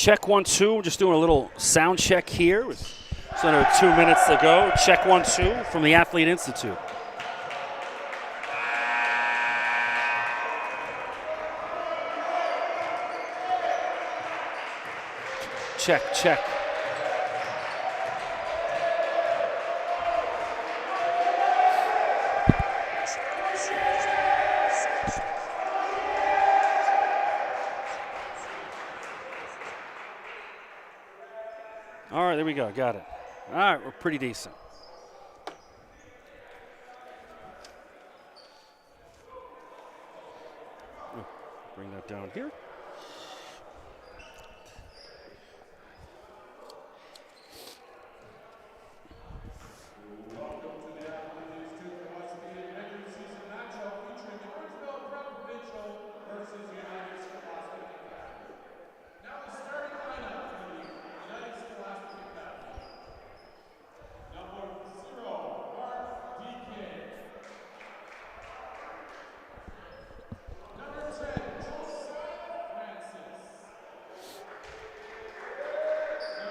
Check 1, 2. Just doing a little sound check here. It's under 2 minutes to go. Check 1, 2 from the Athlete Institute. Check, check. All right, there we go. Got it. All right, we're pretty decent. Bring that down here. Welcome to the Athlete Institute OSBA regular season matchup featuring the Orangeville Provincial versus United Scholastic Academy. Now the starting lineup for the United Scholastic Academy. Number 0, Mark Deacon. Number 10, Josiah Francis.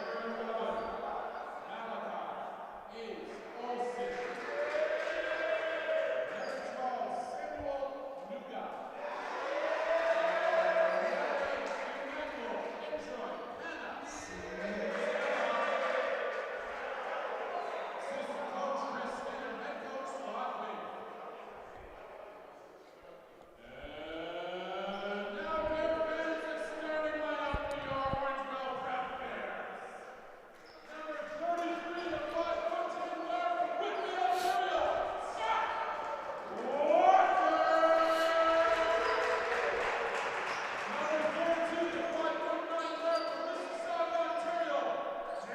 Number 11, Malachi is Olsen. Number 12, Samuel Nuga. Emmanuel Enjoy Hannah. Assistant coach Chris Skinner, head coach Scott Wade. And now Bear fans, the starting lineup for your Orangeville Prep Bears. Number 33, the 5'10" guard from Whitby, Ontario, Zach Walker. Number 14, the 5'9" guard from Mississauga, Ontario,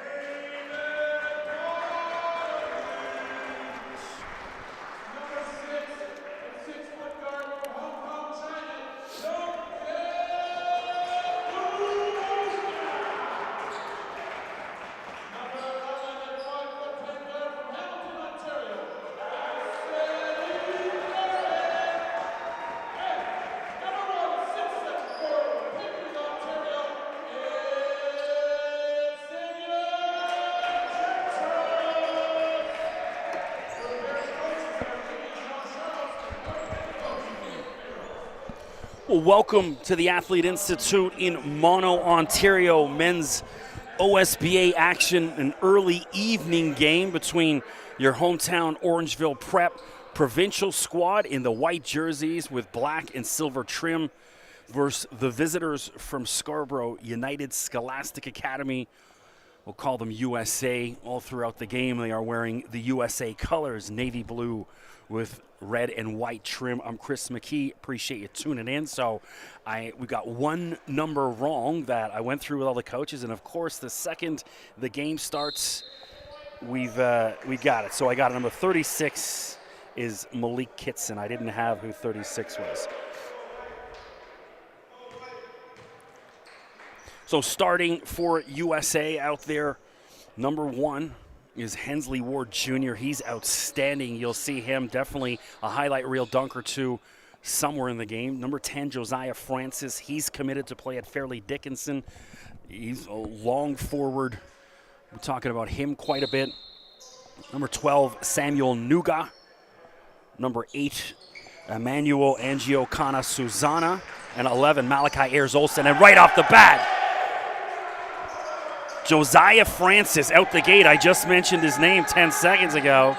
David Bottomley. Number 6, the 6-foot guard from Hong Kong, China, Dong Number 11, the 5'10" guard from Hamilton, Ontario, number 1, 6'7" forward from Pickering, Ontario, is Xavier Jean-Charles. The Bears coaches are Xavier Jean-Charles and Mark Petticoat. Well, welcome to the Athlete Institute in Mono, Ontario. Men's OSBA action, an early evening game between your hometown Orangeville Prep Provincial squad in the white jerseys with black and silver trim versus the visitors from Scarborough United Scholastic Academy. We'll call them USA. All throughout the game, they are wearing the USA colors, navy blue with red and white trim. I'm Chris McKee. Appreciate you tuning in. So we got one number wrong that I went through with all the coaches, and of course, the second the game starts, we got it. So I got it. Number 36 is Malik Kitson. I didn't have who 36 was. So starting for USA out there, number 1 is Hensley Ward Jr. He's outstanding. You'll see him, definitely a highlight reel dunk or two somewhere in the game. Number 10, Josiah Francis. He's committed to play at Fairleigh Dickinson. He's a long forward. We're talking about him quite a bit. Number 12, Samuel Nuga. Number 8, Emmanuel Angiocana Susana. And 11, Malachi Ayers Olsen. And right off the bat, Josiah Francis out the gate. I just mentioned his name 10 seconds ago.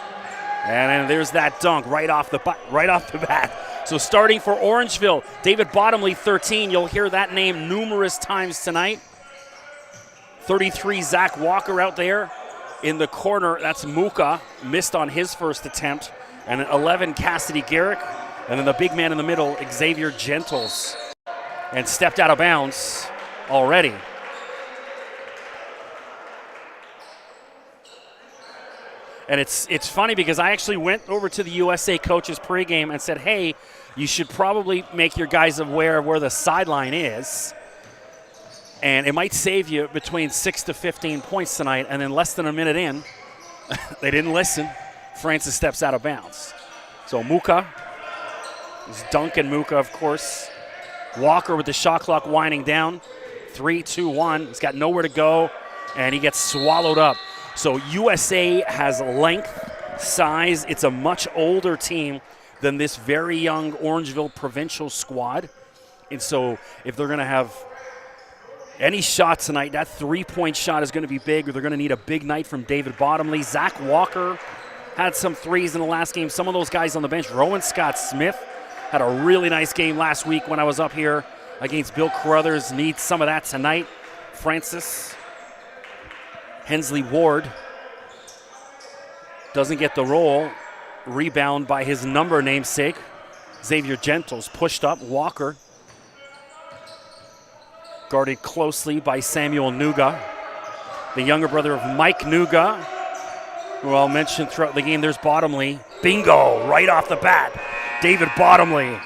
And then there's that dunk right off the bat. So starting for Orangeville, David Bottomley, 13. You'll hear that name numerous times tonight. 33, Zach Walker out there in the corner. That's Muka, missed on his first attempt. And 11, Cassidy Garrick. And then the big man in the middle, Xavier Gentles. And stepped out of bounds already. And it's funny because I actually went over to the USA coaches pregame and said, hey, you should probably make your guys aware of where the sideline is. And it might save you between 6 to 15 points tonight. And then less than a minute in, they didn't listen. Francis steps out of bounds. So Muka, it's Duncan Muka, of course. Walker with the shot clock winding down. 3, 2, 1. He's got nowhere to go, and he gets swallowed up. So USA has length, size. It's a much older team than this very young Orangeville Provincial squad. And so if they're going to have any shot tonight, that three-point shot is going to be big, or they're going to need a big night from David Bottomley. Zach Walker had some threes in the last game. Some of those guys on the bench. Rowan Scott-Smith had a really nice game last week when I was up here against Bill Carruthers. Needs some of that tonight. Francis Hensley Ward doesn't get the roll. Rebound by his number namesake, Xavier Gentles. Pushed up. Walker guarded closely by Samuel Nuga, the younger brother of Mike Nuga, who I'll mention throughout the game. There's Bottomley. Bingo, right off the bat. David Bottomley.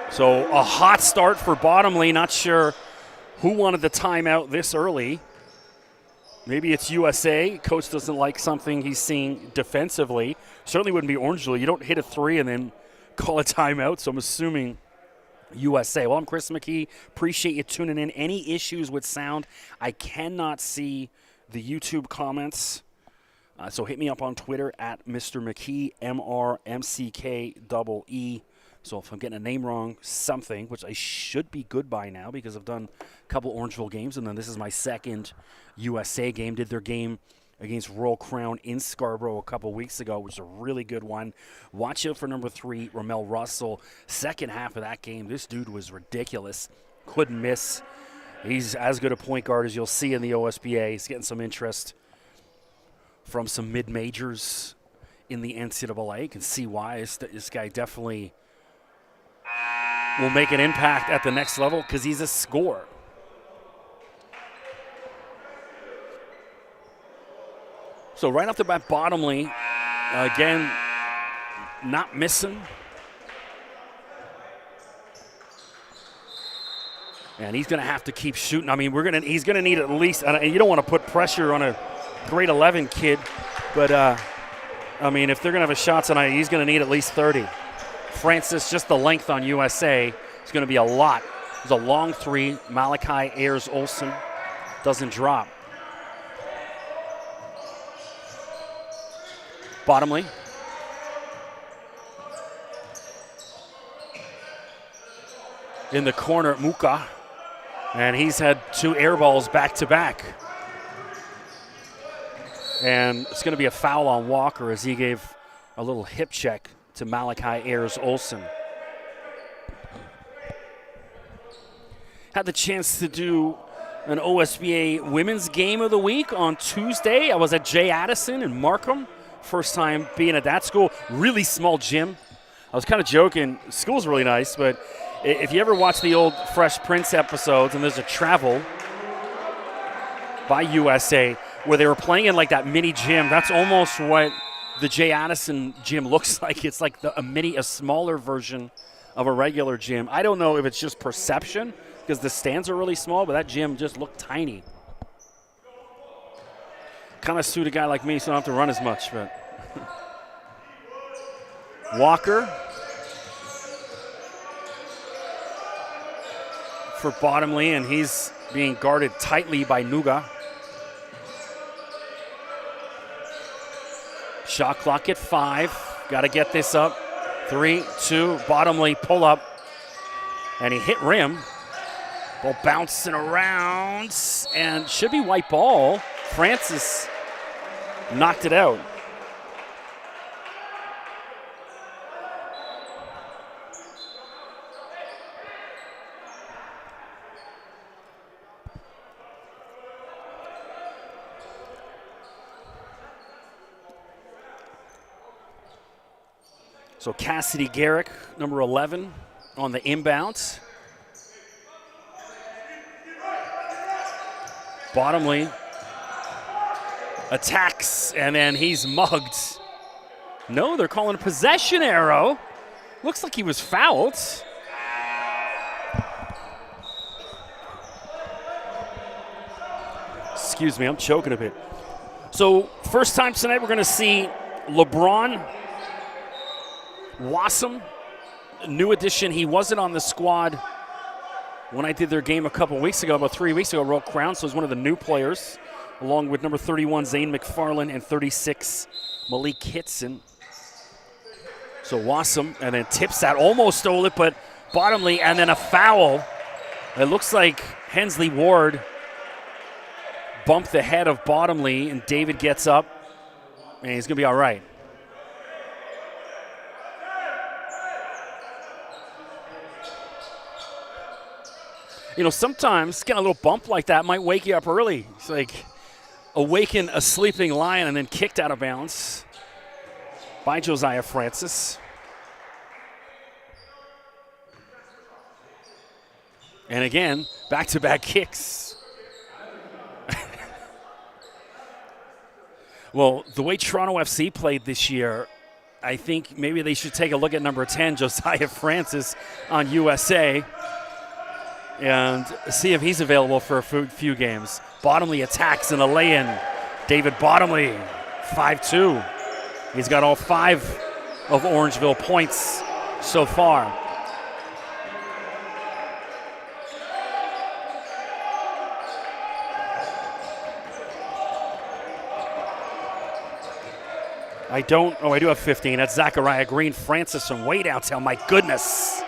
So a hot start for Bottomley. Not sure who wanted the timeout this early. Maybe it's USA. Coach doesn't like something he's seeing defensively. Certainly wouldn't be Orangeville. You don't hit a three and then call a timeout, so I'm assuming USA. Well, I'm Chris McKee. Appreciate you tuning in. Any issues with sound? I cannot see the YouTube comments. So hit me up on Twitter at Mr. McKee, MRMCKEE. So if I'm getting a name wrong, something, which I should be good by now because I've done a couple Orangeville games, and then this is my second USA game. Did their game against Royal Crown in Scarborough a couple weeks ago, which is a really good one. Watch out for number 3, Ramel Russell. Second half of that game, this dude was ridiculous. Couldn't miss. He's as good a point guard as you'll see in the OSBA. He's getting some interest from some mid-majors in the NCAA. You can see why this guy definitely will make an impact at the next level because he's a scorer. So right off the bat, Bottomley, again, not missing. And he's going to have to keep shooting. I mean, he's going to need at least, and you don't want to put pressure on a grade 11 kid, but, I mean, if they're going to have a shot tonight, he's going to need at least 30. Francis, just the length on USA is going to be a lot. There's a long three. Malachi Ayers-Olsen doesn't drop. Bottomley. In the corner, Muka. And he's had 2 air balls back-to-back. And it's going to be a foul on Walker as he gave a little hip check to Malachi Ayers-Olsen. Had the chance to do an OSBA Women's Game of the Week on Tuesday. I was at J. Addison in Markham. First time being at that school. Really small gym. I was kind of joking. School's really nice, but if you ever watch the old Fresh Prince episodes, and there's a travel by USA where they were playing in like that mini gym, that's almost what the J. Addison gym looks like. It's like a smaller version of a regular gym. I don't know if it's just perception because the stands are really small, but that gym just looked tiny. Kind of suit a guy like me so I don't have to run as much. But Walker for Bottomley, and he's being guarded tightly by Nuga. Shot clock at 5. Got to get this up. 3, 2, Bottomley pull up, and he hit rim. Ball bouncing around, and should be white ball. Francis knocked it out. So Cassidy Garrick, number 11, on the inbounds. Bottomley attacks, and then he's mugged. No, they're calling a possession arrow. Looks like he was fouled. Excuse me, I'm choking a bit. So first time tonight we're going to see LeBron Wassam, new addition. He wasn't on the squad when I did their game a couple weeks ago, about 3 weeks ago, wrote Crown, so he's one of the new players, along with number 31, Zane McFarland, and 36, Malik Hitson. So Wassam, and then tips that, almost stole it, but Bottomley, and then a foul. It looks like Hensley Ward bumped the head of Bottomley, and David gets up, and he's going to be all right. You know, sometimes getting a little bump like that might wake you up early. It's like awaken a sleeping lion and then kicked out of bounds by Josiah Francis. And again, back-to-back kicks. Well, the way Toronto FC played this year, I think maybe they should take a look at number 10, Josiah Francis, on USA, and see if he's available for a few games. Bottomley attacks in a lay-in. David Bottomley, 5-2. He's got all 5 of Orangeville points so far. I do have 15. That's Zachariah Green. Francis from way downtown. My goodness.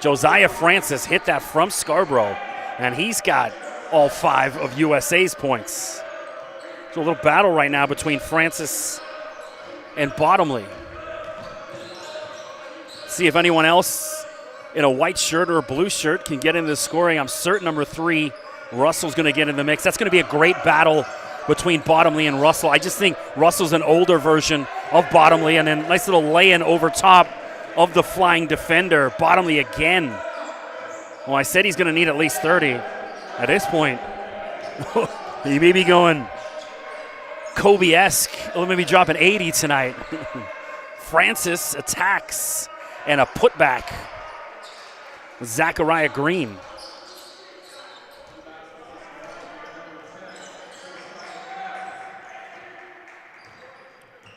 Josiah Francis hit that from Scarborough, and he's got all 5 of USA's points. So a little battle right now between Francis and Bottomley. See if anyone else in a white shirt or a blue shirt can get into the scoring. I'm certain number 3, Russell's going to get in the mix. That's going to be a great battle between Bottomley and Russell. I just think Russell's an older version of Bottomley, and then nice little lay-in over top of the flying defender. Bottomley again. Well, I said he's going to need at least 30. At this point, he may be going Kobe-esque. He'll maybe dropping 80 tonight. Francis attacks, and a putback with Zachariah Green.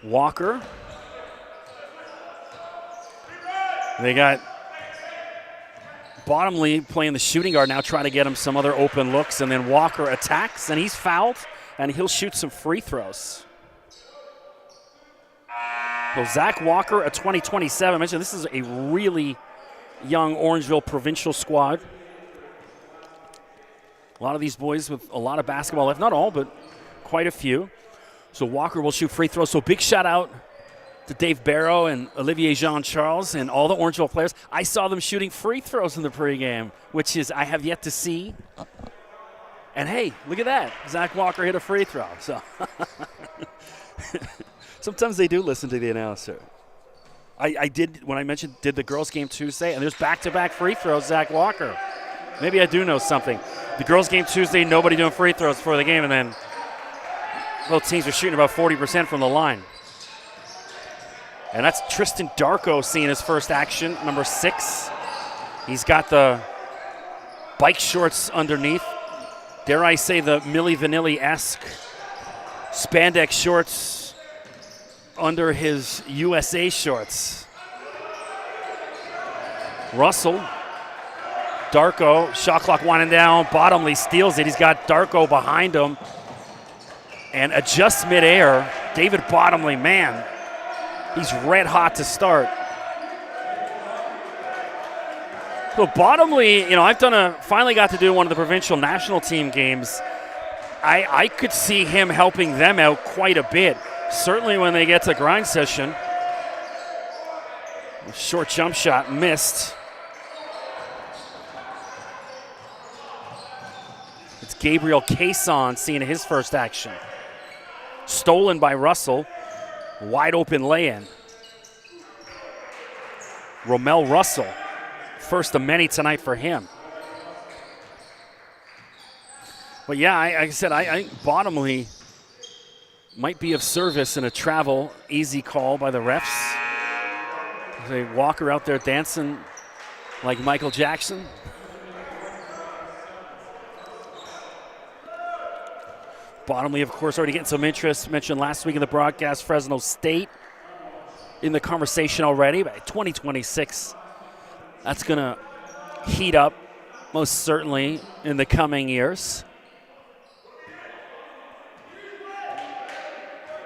Walker. They got Bottomley playing the shooting guard now, trying to get him some other open looks, and then Walker attacks, and he's fouled, and he'll shoot some free throws. So Zach Walker, a 2027. I mentioned this is a really young Orangeville Provincial squad. A lot of these boys with a lot of basketball left. Not all, but quite a few. So Walker will shoot free throws. So big shout out to Dave Barrow and Olivier Jean-Charles and all the Orangeville players. I saw them shooting free throws in the pregame, which is I have yet to see. And hey, look at that. Zach Walker hit a free throw. So sometimes they do listen to the announcer. I did, when I mentioned, did the girls' game Tuesday, and there's back-to-back free throws, Zach Walker. Maybe I do know something. The girls' game Tuesday, nobody doing free throws before the game, and then both teams are shooting about 40% from the line. And that's Tristan Darko seeing his first action, number 6. He's got the bike shorts underneath. Dare I say the Milli Vanilli-esque spandex shorts under his USA shorts. Russell, Darko, shot clock winding down. Bottomley steals it. He's got Darko behind him. And adjusts midair. David Bottomley, man, he's red hot to start. So Bottomley, you know, finally got to do one of the provincial national team games. I could see him helping them out quite a bit. Certainly when they get to grind session. Short jump shot missed. It's Gabriel Cason seeing his first action. Stolen by Russell. Wide open lay-in. Romel Russell. First of many tonight for him. But yeah, like I said, I think Bottomley might be of service in a travel easy call by the refs. They Walker out there dancing like Michael Jackson. Bottomley, of course, already getting some interest. Mentioned last week in the broadcast, Fresno State in the conversation already. By 2026, that's going to heat up. most certainly in the coming years.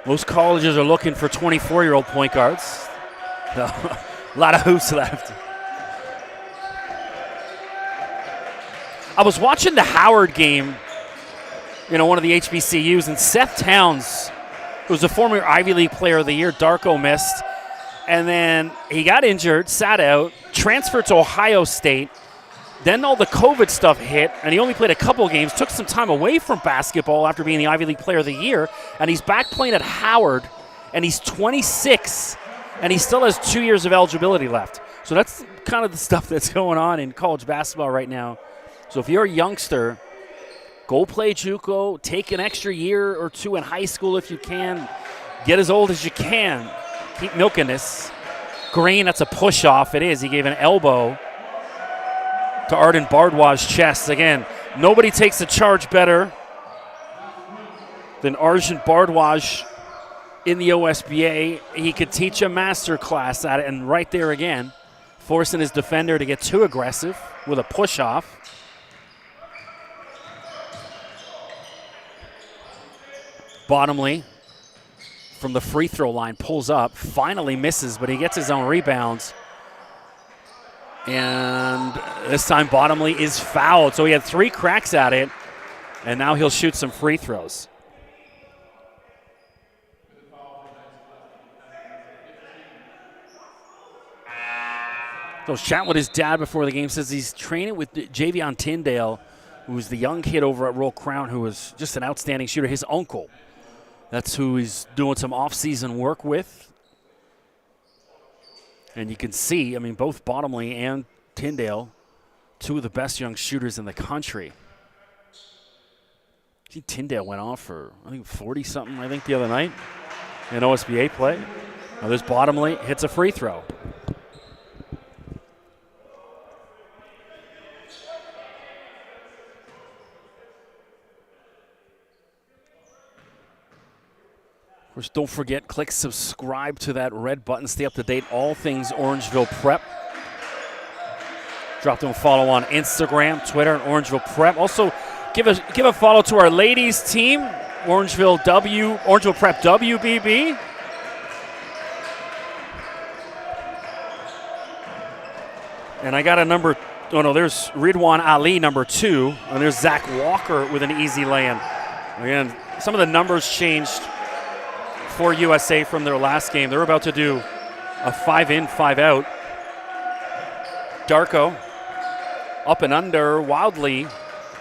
Most colleges are looking for 24-year-old point guards. A lot of hoops left. I was watching the Howard game, one of the HBCUs, and Seth Towns, who was a former Ivy League Player of the Year, Darko missed, and then he got injured, sat out, transferred to Ohio State. Then all the COVID stuff hit, and he only played a couple games, took some time away from basketball after being the Ivy League Player of the Year, and he's back playing at Howard, and he's 26, and he still has 2 years of eligibility left. So that's kind of the stuff that's going on in college basketball right now. So if you're a youngster, go play JUCO, take an extra year or two in high school if you can, get as old as you can, keep milking this. Green, that's a push-off. It is. He gave an elbow to Arden Bardwaj's chest. Again, nobody takes a charge better than Arjun Bardwaj in the OSBA. He could teach a master class at it, and right there again, forcing his defender to get too aggressive with a push-off. Bottomley from the free throw line pulls up, finally misses, but he gets his own rebounds. And this time Bottomley is fouled. So he had 3 cracks at it, and now he'll shoot some free throws. So I was chatting with his dad before the game, says he's training with Javion Tyndale, who's the young kid over at Roll Crown who was just an outstanding shooter. His uncle, that's who he's doing some off-season work with. And you can see, both Bottomley and Tyndale, 2 of the best young shooters in the country. I think Tyndale went off for, 40-something, the other night in OSBA play. Now there's Bottomley, hits a free throw. Of course, don't forget, click subscribe to that red button. Stay up to date, all things Orangeville Prep. Drop them a follow on Instagram, Twitter, and Orangeville Prep. Also, give a follow to our ladies team, Orangeville Prep WBB. And I got a number. Oh no, there's Ridwan Ali, number 2, and there's Zach Walker with an easy lay-in. Again, some of the numbers changed for USA from their last game. They're about to do a 5-in, 5-out. Darko up and under, wildly,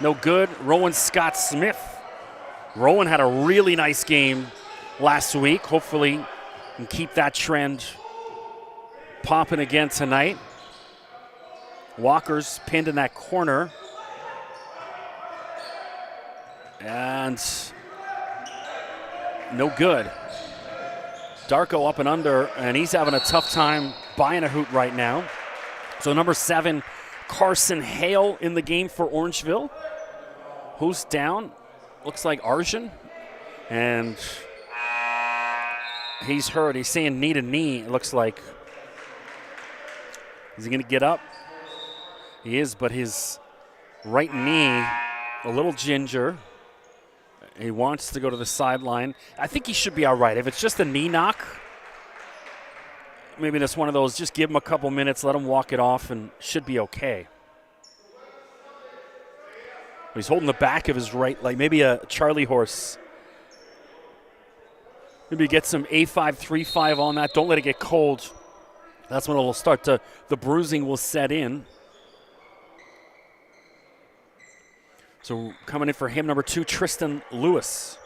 no good. Rowan Scott-Smith. Rowan had a really nice game last week. Hopefully can keep that trend popping again tonight. Walker's pinned in that corner. And no good. Darko up and under, and he's having a tough time buying a hoop right now. So number 7, Carson Hale in the game for Orangeville. Who's down? Looks like Arjun. And he's hurt. He's saying knee to knee, it looks like. Is he going to get up? He is, but his right knee, a little ginger. He wants to go to the sideline. I think he should be all right. If it's just a knee knock, maybe that's one of those, just give him a couple minutes, let him walk it off, and should be okay. He's holding the back of his right, like maybe a Charlie horse. Maybe get some A5, 3-5 on that. Don't let it get cold. That's when it'll start to, the bruising will set in. So coming in for him, number 2, Tristan Lewis.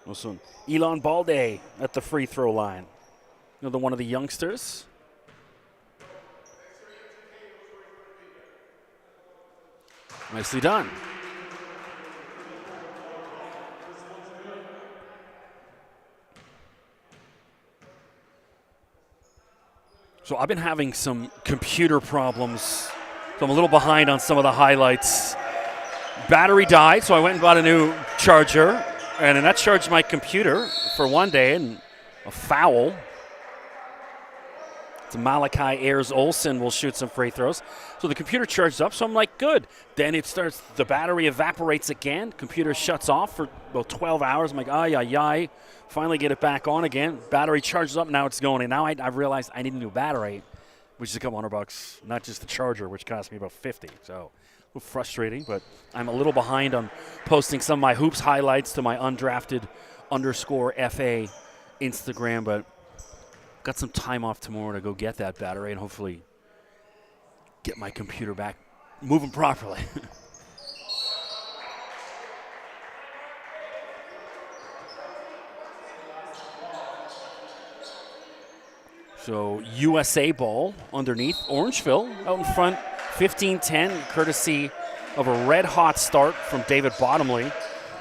Also, Elon Balde at the free throw line. Another one of the youngsters. Nicely done. So I've been having some computer problems, so I'm a little behind on some of the highlights. Battery died, so I went and bought a new charger, and then that charged my computer for one day, and a foul. So Malachi Ayers-Olsen will shoot some free throws. So the computer charges up, so I'm like, good. Then it starts, the battery evaporates again. Computer shuts off for about 12 hours. I'm like, ay. Finally get it back on again. Battery charges up, now it's going. And now I realized I need a new battery, which is a couple $100, not just the charger, which cost me about 50. So a little frustrating, but I'm a little behind on posting some of my hoops highlights to my undrafted _FA Instagram, but got some time off tomorrow to go get that battery and hopefully get my computer back moving properly. So USA ball underneath. Orangeville out in front, 15-10, courtesy of a red-hot start from David Bottomley.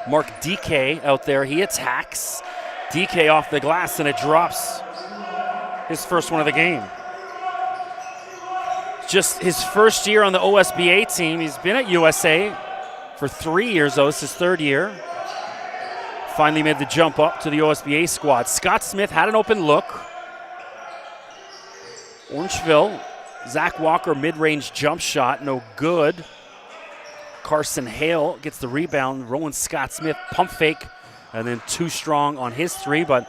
Mark DK out there. He attacks. DK off the glass, and it drops his first one of the game. Just his first year on the OSBA team. He's been at USA for 3 years, though. It's his third year. Finally made the jump up to the OSBA squad. Scott Smith had an open look. Orangeville, Zach Walker mid-range jump shot, no good. Carson Hale gets the rebound. Rowan Scott Smith pump fake, and then too strong on his three, but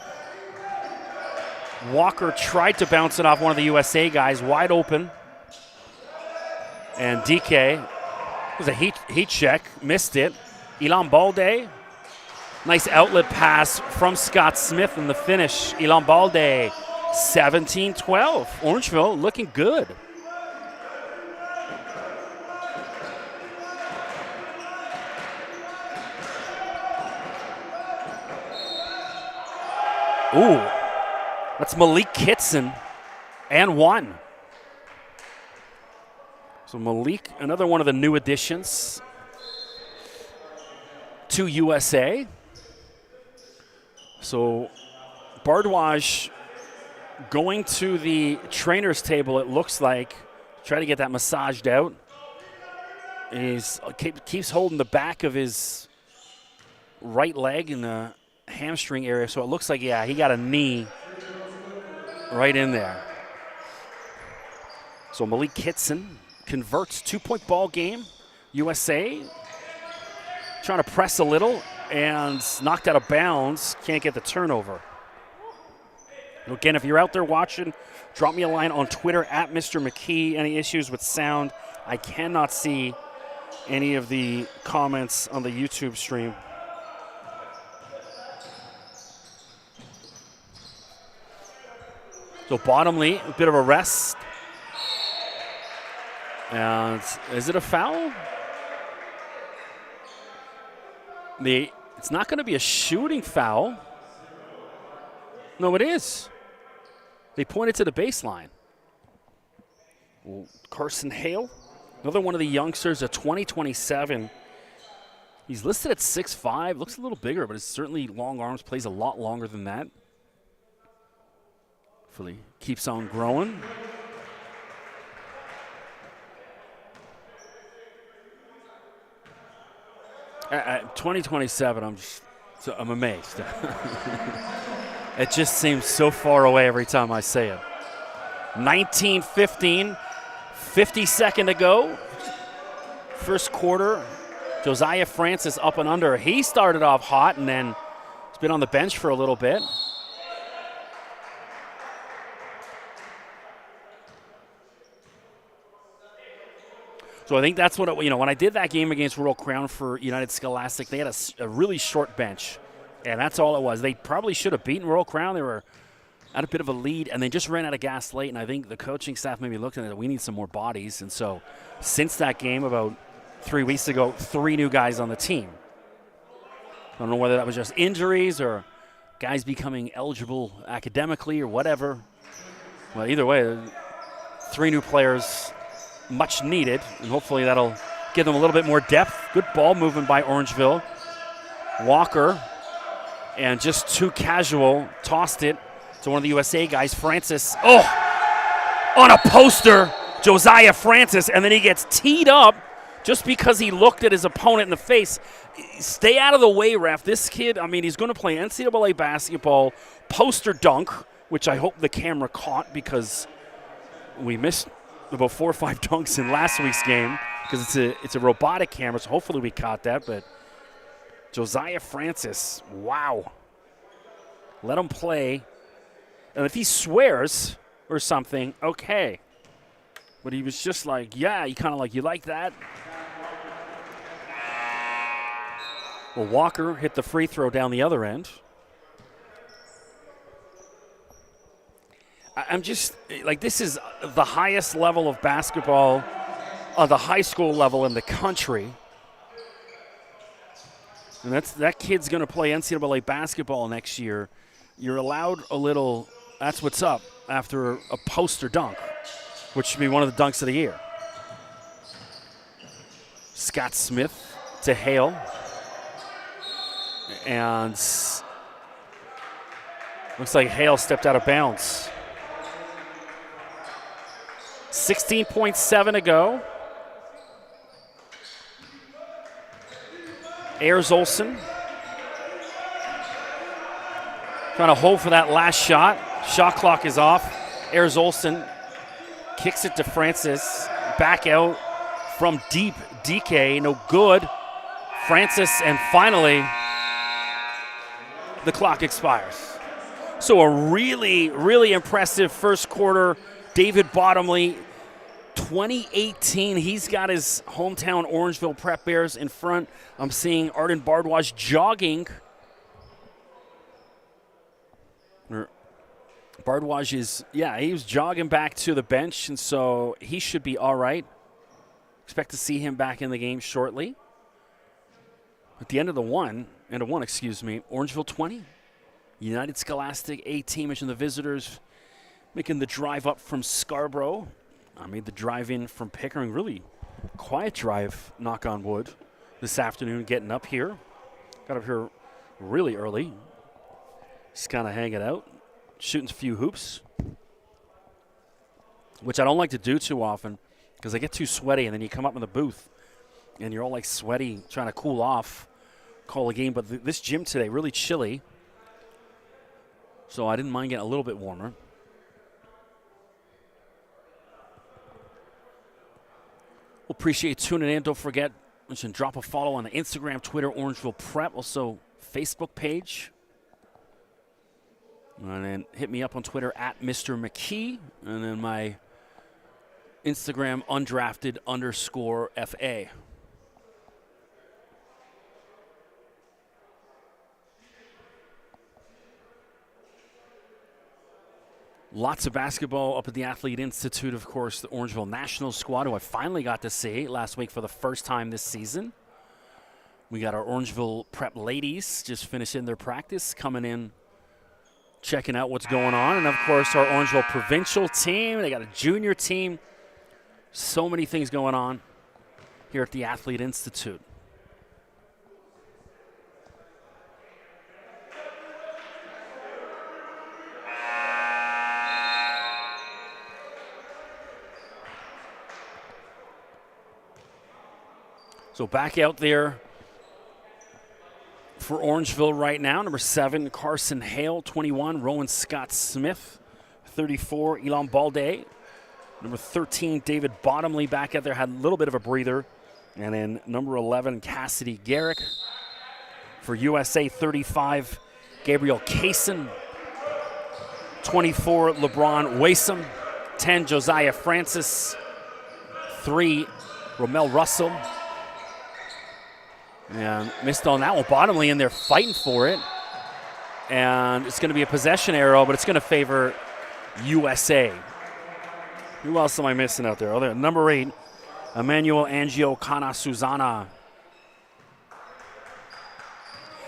Walker tried to bounce it off one of the USA guys, wide open. And DK was a heat check, missed it. Ilan Balde, nice outlet pass from Scott Smith in the finish. Ilan Balde, 17-12. Orangeville looking good. Ooh, that's Malik Kitson and one. So Malik, another one of the new additions to USA. So Bardwaj going to the trainer's table, it looks like, try to get that massaged out. He keeps holding the back of his right leg in the hamstring area, so it looks like, yeah, he got a knee right in there. So Malik Kitson converts, 2-point ball game. USA trying to press a little and knocked out of bounds. Can't get the turnover. Again, if you're out there watching, drop me a line on Twitter at Mr. McKee. Any issues with sound? I cannot see any of the comments on the YouTube stream. So Bottomley, a bit of a rest. And is it a foul? It's not going to be a shooting foul. No, it is. They pointed to the baseline. Carson Hale, another one of the youngsters, a 2027. He's listed at 6'5", looks a little bigger, but it's certainly long arms, plays a lot longer than that. Hopefully keeps on growing. At 2027, I'm amazed. It just seems so far away every time I say it. 19-15, 50-second to go. First quarter, Josiah Francis up and under. He started off hot and then has been on the bench for a little bit. So I think that's what, when I did that game against Royal Crown for United Scholastic, they had a really short bench, and that's all it was. They probably should have beaten Royal Crown. They were at a bit of a lead, and they just ran out of gas late, and I think the coaching staff maybe looked at it, we need some more bodies. And so since that game about 3 weeks ago, 3 new guys on the team. I don't know whether that was just injuries or guys becoming eligible academically or whatever. Well, either way, 3 new players, much needed, and hopefully that'll give them a little bit more depth. Good ball movement by Orangeville. Walker, and just too casual, tossed it to one of the USA guys, Francis. Oh, on a poster, Josiah Francis, and then he gets teed up just because he looked at his opponent in the face. Stay out of the way, ref. This kid, he's going to play NCAA basketball, poster dunk, which I hope the camera caught because We missed about 4 or 5 dunks in last week's game because it's a robotic camera, so hopefully we caught that. But Josiah Francis, wow. Let him play. And if he swears or something, okay. But he was just like, yeah, you kind of like, you like that? Well, Walker hit the free throw down the other end. I'm just, like, this is the highest level of basketball on the high school level in the country. And that kid's going to play NCAA basketball next year. You're allowed a little, that's what's up, after a poster dunk, which should be one of the dunks of the year. Scott Smith to Hale. And looks like Hale stepped out of bounds. 16.7 to go. Ayers Olsen trying to hold for that last shot. Shot clock is off. Ayers Olsen kicks it to Francis. Back out from deep. DK, no good. Francis, and finally the clock expires. So a really, really impressive first quarter. David Bottomley, 2018. He's got his hometown Orangeville Prep Bears in front. I'm seeing Arden Bardwaj jogging. Bardwaj is, yeah, he was jogging back to the bench, and so he should be all right. Expect to see him back in the game shortly. At the end of one, Orangeville 20, United Scholastic 18, and the visitors making the drive up from Scarborough. I made the drive in from Pickering. Really quiet drive, knock on wood, this afternoon getting up here. Got up here really early. Just kind of hanging out, shooting a few hoops, which I don't like to do too often because I get too sweaty, and then you come up in the booth and you're all like sweaty, trying to cool off, call a game. But this gym today, really chilly, so I didn't mind getting a little bit warmer. We'll appreciate tuning in. Don't forget, drop a follow on the Instagram, Twitter, Orangeville Prep, also Facebook page. And then hit me up on Twitter at Mr. McKee. And then my Instagram, undrafted_FA. Lots of basketball up at the Athlete Institute, of course, the Orangeville National Squad, who I finally got to see last week for the first time this season. We got our Orangeville Prep ladies just finishing their practice, coming in, checking out what's going on. And, of course, our Orangeville Provincial team. They got a junior team. So many things going on here at the Athlete Institute. So back out there for Orangeville right now, number 7, Carson Hale, 21, Rowan Scott Smith, 34, Elam Balde, number 13, David Bottomley back out there, had a little bit of a breather, and then number 11, Cassidy Garrick. For USA, 35, Gabriel Kaysen, 24, LeBron Wasom, 10, Josiah Francis, 3, Romel Russell. And missed on that one. Bottomley in there fighting for it. And it's going to be a possession arrow, but it's going to favor USA. Who else am I missing out there? Oh, number 8, Emmanuel Angio Kana Susana.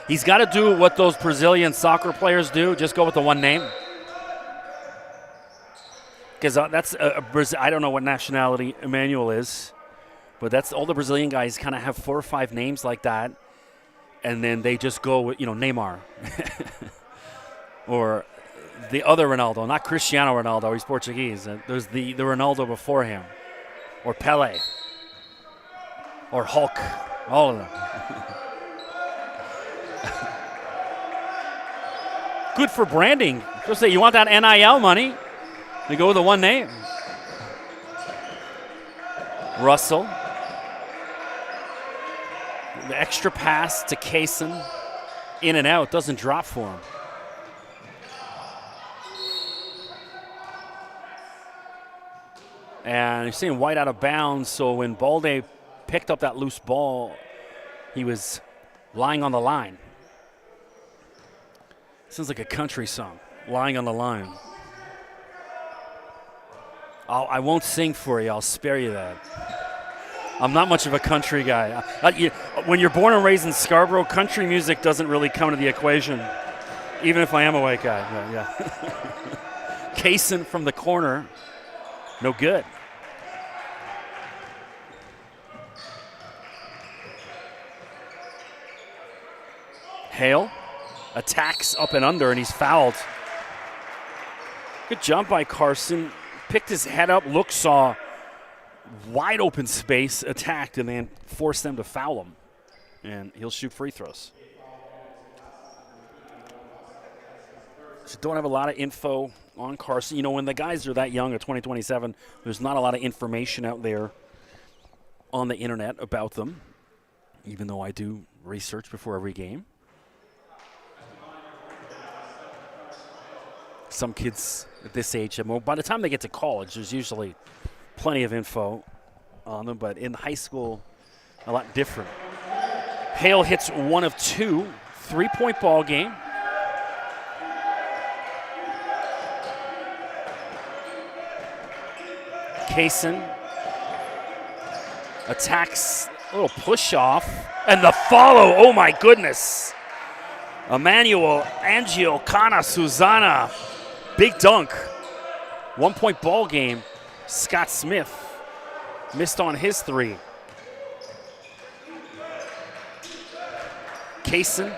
He's got to do what those Brazilian soccer players do, just go with the one name. Because that's I don't know what nationality Emmanuel is. But that's all the Brazilian guys kind of have 4 or 5 names like that, and then they just go with, Neymar. Or the other Ronaldo, not Cristiano Ronaldo, he's Portuguese. There's the Ronaldo before him. Or Pele. Or Hulk. All of them. Good for branding. Just say, you want that NIL money? They go with the one name. Russell. The extra pass to Kaysen. In and out, doesn't drop for him. And you're seeing White out of bounds, so when Balde picked up that loose ball, he was lying on the line. Sounds like a country song, lying on the line. I won't sing for you, I'll spare you that. I'm not much of a country guy. When you're born and raised in Scarborough, country music doesn't really come into the equation, even if I am a white guy. But yeah. Kaysen from the corner, no good. Hale attacks up and under, and he's fouled. Good jump by Carson. Picked his head up, saw wide open space, attacked, and then forced them to foul him. And he'll shoot free throws. So don't have a lot of info on Carson. You know, when the guys are that young at 2027, there's not a lot of information out there on the internet about them, even though I do research before every game. Some kids at this age, by the time they get to college, there's usually plenty of info on them, but in high school, a lot different. Hale hits 1 of 2, 3-point ball game. Kaysen attacks, a little push off, and the follow, oh my goodness. Emmanuel Angio Kana Susana, big dunk. 1-point ball game. Scott Smith missed on his 3. Kaysen,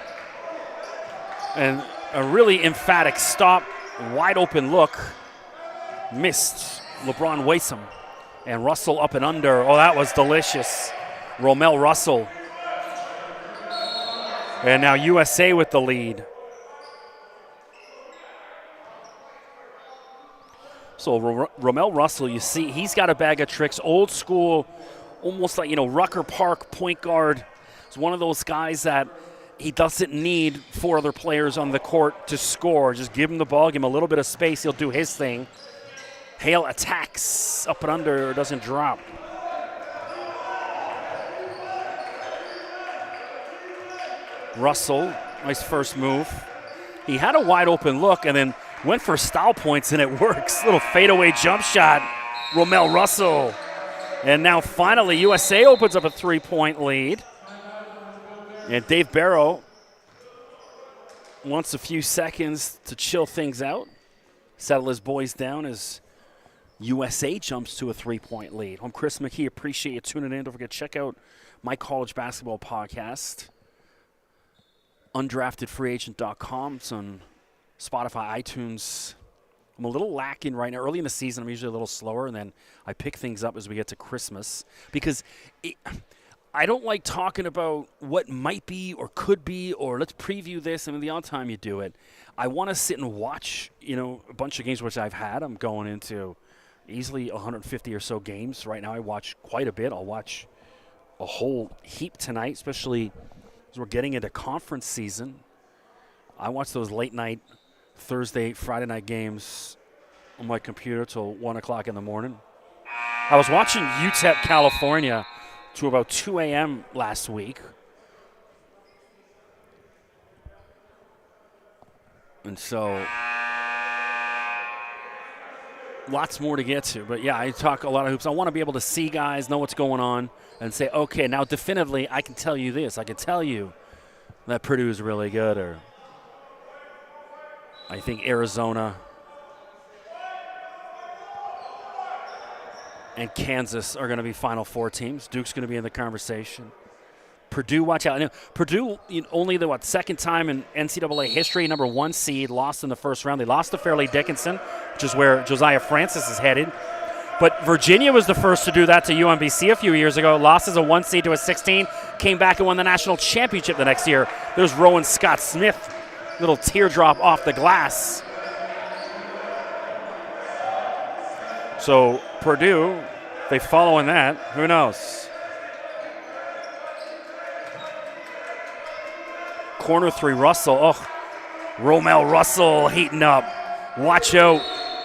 and a really emphatic stop, wide open look, missed. LeBron Wasom, and Russell up and under. Oh, that was delicious. Romel Russell. And now USA with the lead. So Romel Russell, you see, he's got a bag of tricks. Old school, almost like, Rucker Park point guard. He's one of those guys that he doesn't need 4 other players on the court to score. Just give him the ball, give him a little bit of space, he'll do his thing. Hale attacks up and under, doesn't drop. Russell, nice first move. He had a wide open look and then went for style points, and it works. Little fadeaway jump shot, Romel Russell. And now finally USA opens up a 3-point lead. And Dave Barrow wants a few seconds to chill things out, settle his boys down as USA jumps to a 3-point lead. I'm Chris McKee. Appreciate you tuning in. Don't forget to check out my college basketball podcast, undraftedfreeagent.com. It's on Spotify, iTunes. I'm a little lacking right now. Early in the season, I'm usually a little slower, and then I pick things up as we get to Christmas because I don't like talking about what might be or could be or let's preview this. I mean, the odd time you do it, I want to sit and watch, a bunch of games, which I've had. I'm going into easily 150 or so games. Right now I watch quite a bit. I'll watch a whole heap tonight, especially as we're getting into conference season. I watch those late night Thursday, Friday night games on my computer till 1 o'clock in the morning. I was watching UTEP, California to about 2 a.m. last week. And so lots more to get to. But, yeah, I talk a lot of hoops. I want to be able to see guys, know what's going on, and say, okay, now definitively I can tell you this. I can tell you that Purdue is really good, or I think Arizona and Kansas are going to be Final Four teams. Duke's going to be in the conversation. Purdue, watch out. Purdue, only the second time in NCAA history, number 1 seed, lost in the first round. They lost to Fairleigh Dickinson, which is where Josiah Francis is headed. But Virginia was the first to do that to UMBC a few years ago. Lost as a 1 seed to a 16, came back and won the national championship the next year. There's Rowan Scott Smith, little teardrop off the glass. So Purdue If they follow in that, who knows? Corner three, Russell. Oh, Romel Russell heating up. Watch out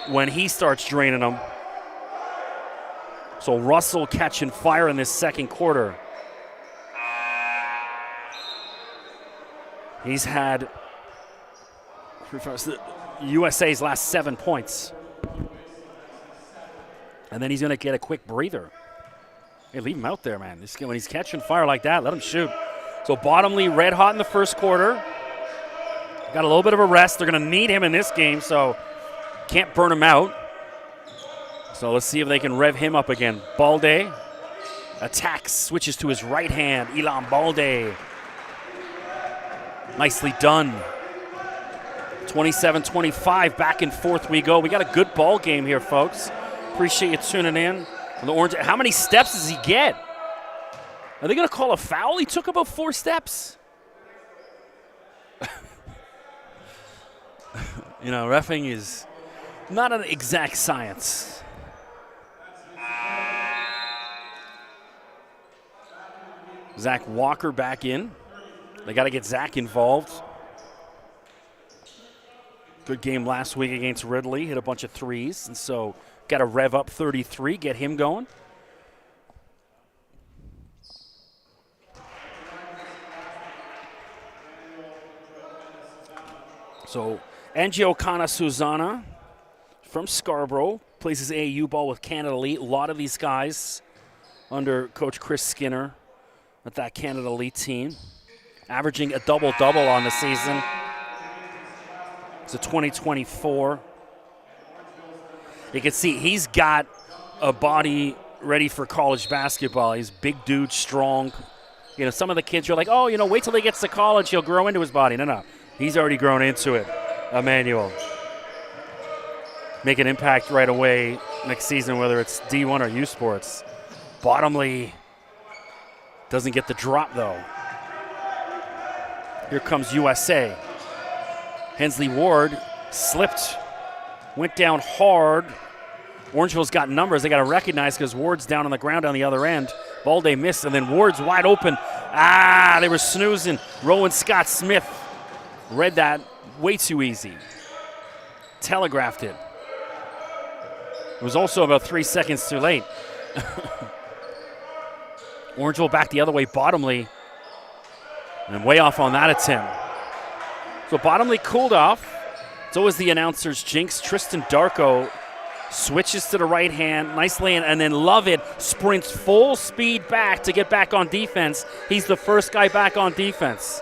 when he starts draining them. So Russell catching fire in this second quarter. He's had USA's last 7 points. And then he's going to get a quick breather. Hey, leave him out there, man. When he's catching fire like that, let him shoot. So Bottomley red hot in the first quarter. Got a little bit of a rest. They're going to need him in this game, so can't burn him out. So let's see if they can rev him up again. Balde attacks, switches to his right hand. Ilan Balde. Nicely done. 27-25, back and forth we go. We got a good ball game here, folks. Appreciate you tuning in. On the Orange, how many steps does he get? Are they going to call a foul? He took about 4 steps. You know, reffing is not an exact science. Zach Walker back in. They got to get Zach involved. Good game last week against Ridley. Hit a bunch of threes. And so got to rev up 33, get him going. So Angio Kana Susana from Scarborough plays his AAU ball with Canada Elite. A lot of these guys under Coach Chris Skinner with that Canada Elite team. Averaging a double-double on the season. It's a 2024. You can see he's got a body ready for college basketball. He's big dude, strong. You know, some of the kids are like, oh, you know, wait till he gets to college, he'll grow into his body. No. He's already grown into it. Emmanuel. Make an impact right away next season, whether it's D1 or U Sports. Bottomley doesn't get the drop, though. Here comes USA. Hensley Ward slipped, went down hard. Orangeville's got numbers they got to recognize because Ward's down on the ground on the other end. Balde missed, and then Ward's wide open. They were snoozing. Rowan Scott Smith read that way too easy. Telegraphed it. It was also about 3 seconds too late. Orangeville back the other way, Bottomley. And way off on that attempt. So Bottomley cooled off. It's always the announcer's jinx. Tristan Darko switches to the right hand, nice lane, and then Lovett sprints full speed back to get back on defense. He's the first guy back on defense.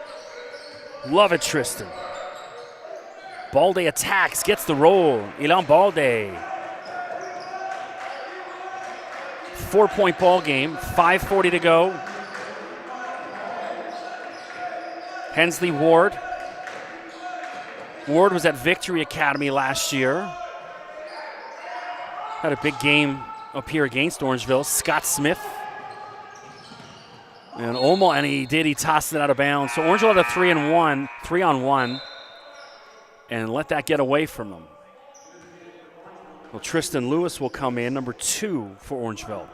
Love it, Tristan. Balde attacks, gets the roll. Ilan Balde. 4-point ball game, 5:40 to go. Hensley Ward. Ward was at Victory Academy last year. Had a big game up here against Orangeville. Scott Smith. And almost, and he tossed it out of bounds. So Orangeville had a 3-on-1, and let that get away from them. Well, Tristan Lewis will come in, number 2 for Orangeville.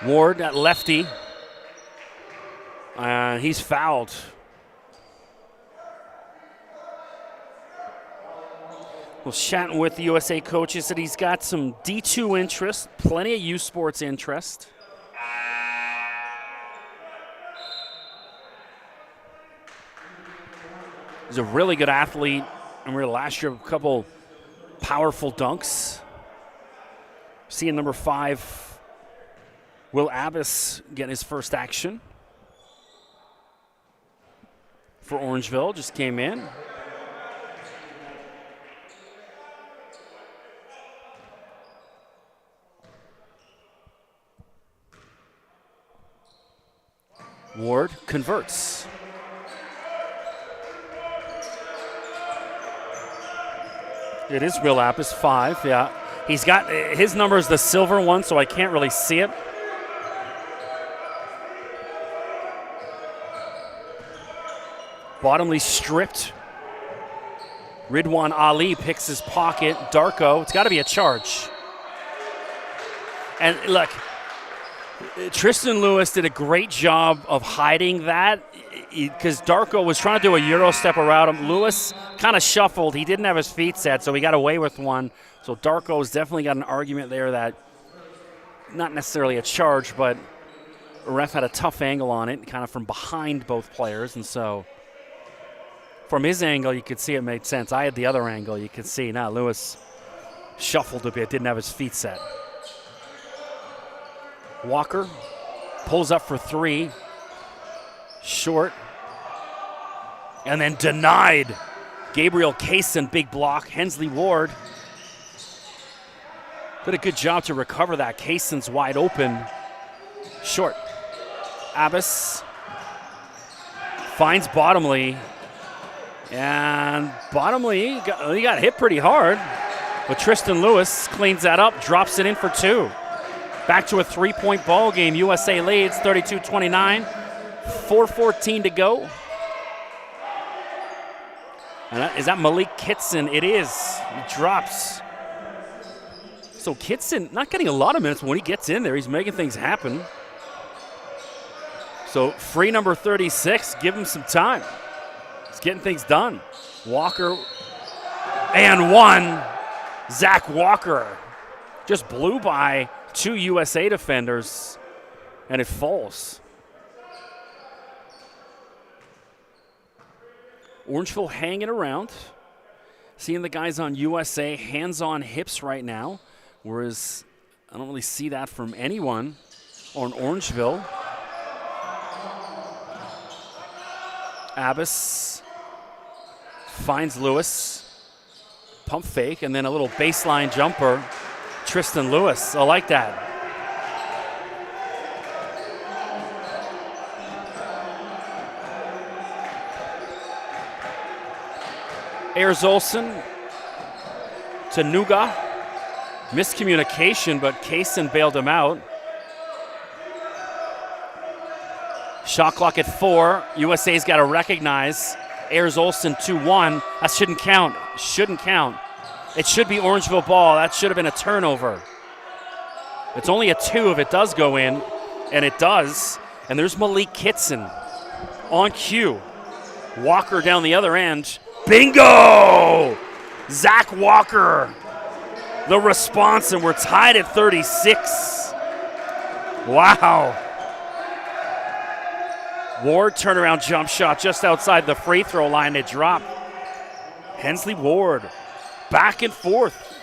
Ward at lefty. He's fouled. Well, chatting with the USA coaches said he's got some D2 interest, plenty of U Sports interest. He's a really good athlete. I remember last year a couple powerful dunks. Seeing number 5, Will Abbas, getting his first action for Orangeville, just came in. Ward converts. It is Will Abbas, 5, yeah. He's got, his number is the silver one, so I can't really see it. Bottomley stripped. Ridwan Ali picks his pocket. Darko, it's got to be a charge. And look, Tristan Lewis did a great job of hiding that because Darko was trying to do a Euro step around him. Lewis kind of shuffled. He didn't have his feet set, so he got away with one. So Darko's definitely got an argument there that not necessarily a charge, but the ref had a tough angle on it, kind of from behind both players. And so from his angle, you could see it made sense. I had the other angle. You could see, now Lewis shuffled a bit, didn't have his feet set. Walker pulls up for three. Short. And then denied. Gabriel Kaysen, big block. Hensley Ward did a good job to recover that. Kaysen's wide open. Short. Abbas finds Bottomley. And Bottomley, he got hit pretty hard. But Tristan Lewis cleans that up, drops it in for two. Back to a three-point ball game. USA leads 32-29. 4:14 to go. And is that Malik Kitson? It is. He drops. So Kitson not getting a lot of minutes, but when he gets in there, he's making things happen. So free number 36, give him some time. He's getting things done. Walker and one. Zach Walker just blew by two USA defenders, and it falls. Orangeville hanging around, seeing the guys on USA hands on hips right now, whereas I don't really see that from anyone on Orangeville. Abbas finds Lewis. Pump fake, and then a little baseline jumper. Tristan Lewis, I like that. Ayers Olsen to Nuga. Miscommunication, but Kaysen bailed him out. Shot clock at 4. USA's got to recognize Ayers Olsen 2-1. That shouldn't count. Shouldn't count. It should be Orangeville ball. That should have been a turnover. It's only a 2 if it does go in, and it does. And there's Malik Kitson on cue. Walker down the other end. Bingo! Zach Walker, the response, and we're tied at 36. Wow. Ward turnaround jump shot just outside the free throw line to drop. Hensley Ward, back and forth.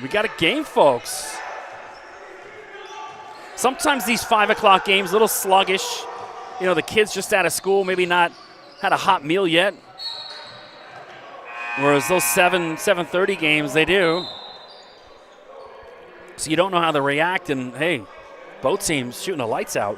We got a game, folks. Sometimes these 5 o'clock games, a little sluggish. You know, the kids just out of school, maybe not had a hot meal yet. Whereas those 7:30 games, they do. So you don't know how to react, and hey, both teams shooting the lights out.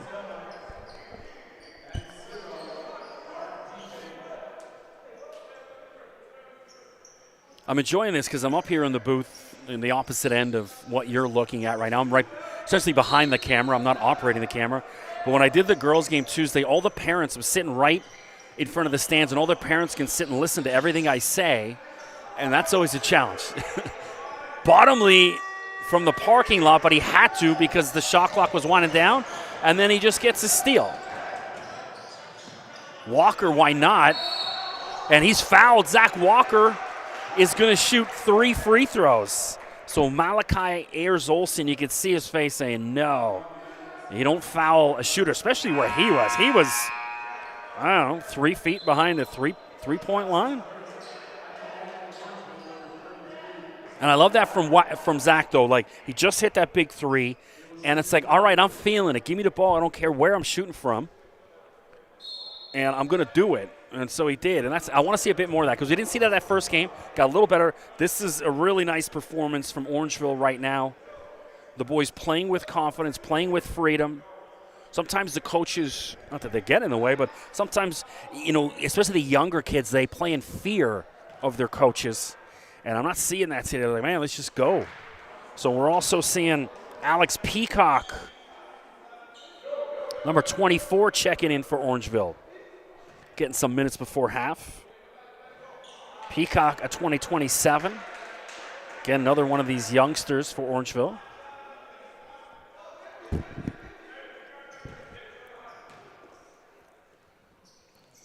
I'm enjoying this because I'm up here in the booth in the opposite end of what you're looking at right now. I'm right essentially behind the camera. I'm not operating the camera. But when I did the girls' game Tuesday, all the parents were sitting right in front of the stands, and all their parents can sit and listen to everything I say, and that's always a challenge. Bottomley from the parking lot, but he had to because the shot clock was winding down, and then he just gets a steal. Walker, why not? And he's fouled. Zach Walker is going to shoot 3 free throws. So Malachi Ayers Olsen, you can see his face saying, no, you don't foul a shooter, especially where he was. He was, I don't know, 3 feet behind the three-point line. And I love that from Zach, though. Like, he just hit that big 3, and it's like, all right, I'm feeling it. Give me the ball. I don't care where I'm shooting from. And I'm going to do it. And so he did. And I want to see a bit more of that because we didn't see that first game. Got a little better. This is a really nice performance from Orangeville right now. The boys playing with confidence, playing with freedom. Sometimes the coaches, not that they get in the way, but sometimes, you know, especially the younger kids, they play in fear of their coaches. And I'm not seeing that today. They're like, man, let's just go. So we're also seeing Alex Peacock, number 24, checking in for Orangeville. getting some minutes before half. Peacock, a 2027. Again, another one of these youngsters for Orangeville.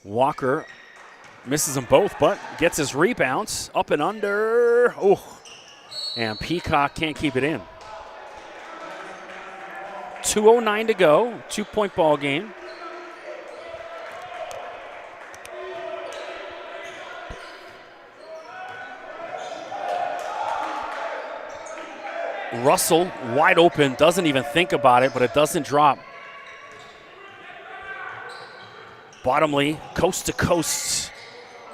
Walker misses them both, but gets his rebounds. Up and under. Oh, and Peacock can't keep it in. 2:09 to go. 2-point ball game. Russell wide open, doesn't even think about it, but it doesn't drop. Bottomley, coast to coast.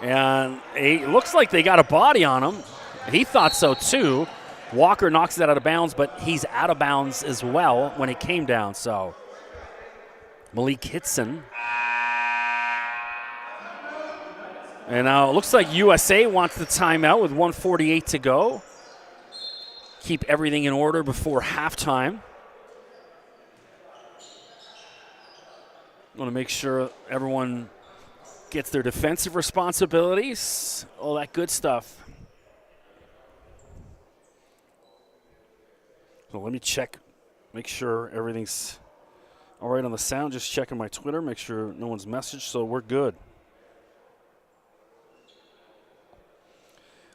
And it looks like they got a body on him. He thought so too. Walker knocks it out of bounds, but he's out of bounds as well when it came down. So Malik Hitson. And now it looks like USA wants the timeout with 1:48 to go. Keep everything in order before halftime. Want to make sure everyone gets their defensive responsibilities, all that good stuff. So let me check, make sure everything's all right on the sound. Just checking my Twitter, make sure no one's messaged, so we're good.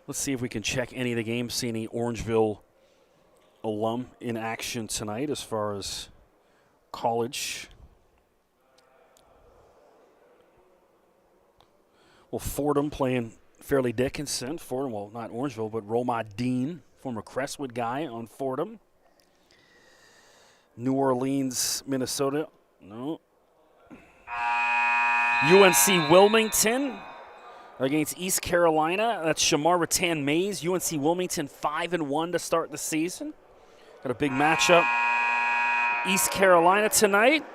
Let's see if we can check any of the games, see any Orangeville alum in action tonight as far as college. Well, Fordham playing Fairleigh Dickinson. Fordham, well, not Orangeville, but Roma Dean, former Crestwood guy on Fordham. New Orleans, Minnesota. No. UNC Wilmington against East Carolina. That's Shamar Rattan Mays. UNC Wilmington 5-1 to start the season. Got a big matchup. East Carolina tonight.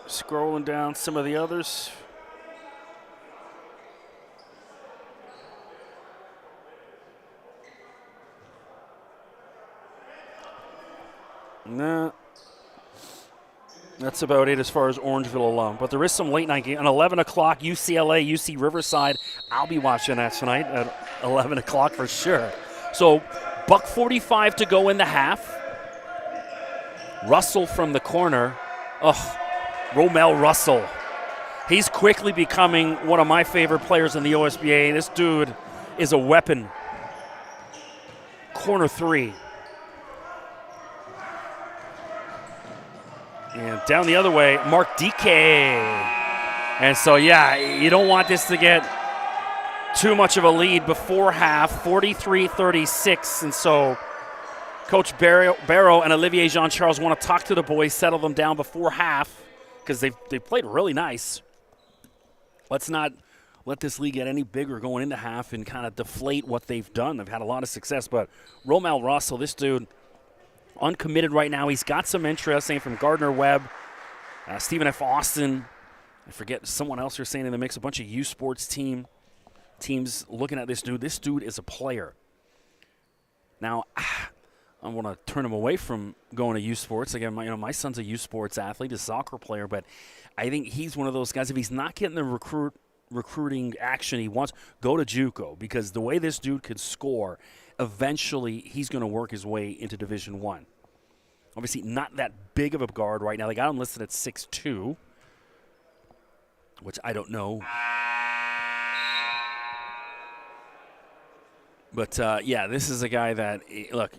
Scrolling down some of the others. Nah. That's about it as far as Orangeville alum. But there is some late night game. An 11 o'clock UCLA, UC Riverside. I'll be watching that tonight at 11 o'clock for sure. So $1:45 to go in the half. Russell from the corner. Oh, Romel Russell. He's quickly becoming one of my favorite players in the OSBA. This dude is a weapon. Corner three. And down the other way, Mark DK. And so, yeah, you don't want this to get too much of a lead before half, 43-36. And so Coach Barrow and Olivier Jean-Charles want to talk to the boys, settle them down before half because they played really nice. Let's not let this league get any bigger going into half and kind of deflate what they've done. They've had a lot of success. But Romel Russell, this dude, uncommitted right now. He's got some interest, saying from Gardner Webb, Stephen F. Austin. I forget someone else you're saying in the mix. A bunch of U Sports teams looking at this dude. This dude is a player. Now, I want to turn him away from going to U Sports. Again, my son's a U Sports athlete, a soccer player, but I think he's one of those guys. If he's not getting the recruiting action he wants, go to JUCO, because the way this dude could score, eventually he's going to work his way into Division I. Obviously, not that big of a guard right now. They got him listed at 6'2", which I don't know. But, yeah, this is a guy that, look,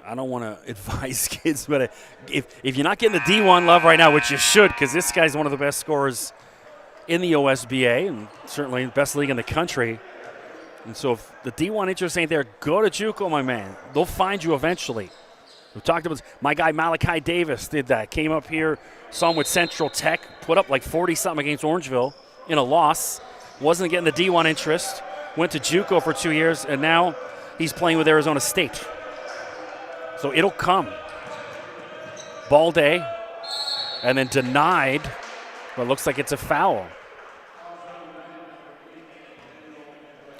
I don't want to advise kids, but if you're not getting the D1 love right now, which you should, because this guy's one of the best scorers in the OSBA and certainly the best league in the country. And so if the D1 interest ain't there, go to JUCO, my man. They'll find you eventually. We talked about my guy Malachi Davis did that. Came up here, saw him with Central Tech, put up like 40-something against Orangeville in a loss. Wasn't getting the D1 interest. Went to JUCO for 2 years, and now he's playing with Arizona State. So it'll come. Ball day, and then denied, but it looks like it's a foul.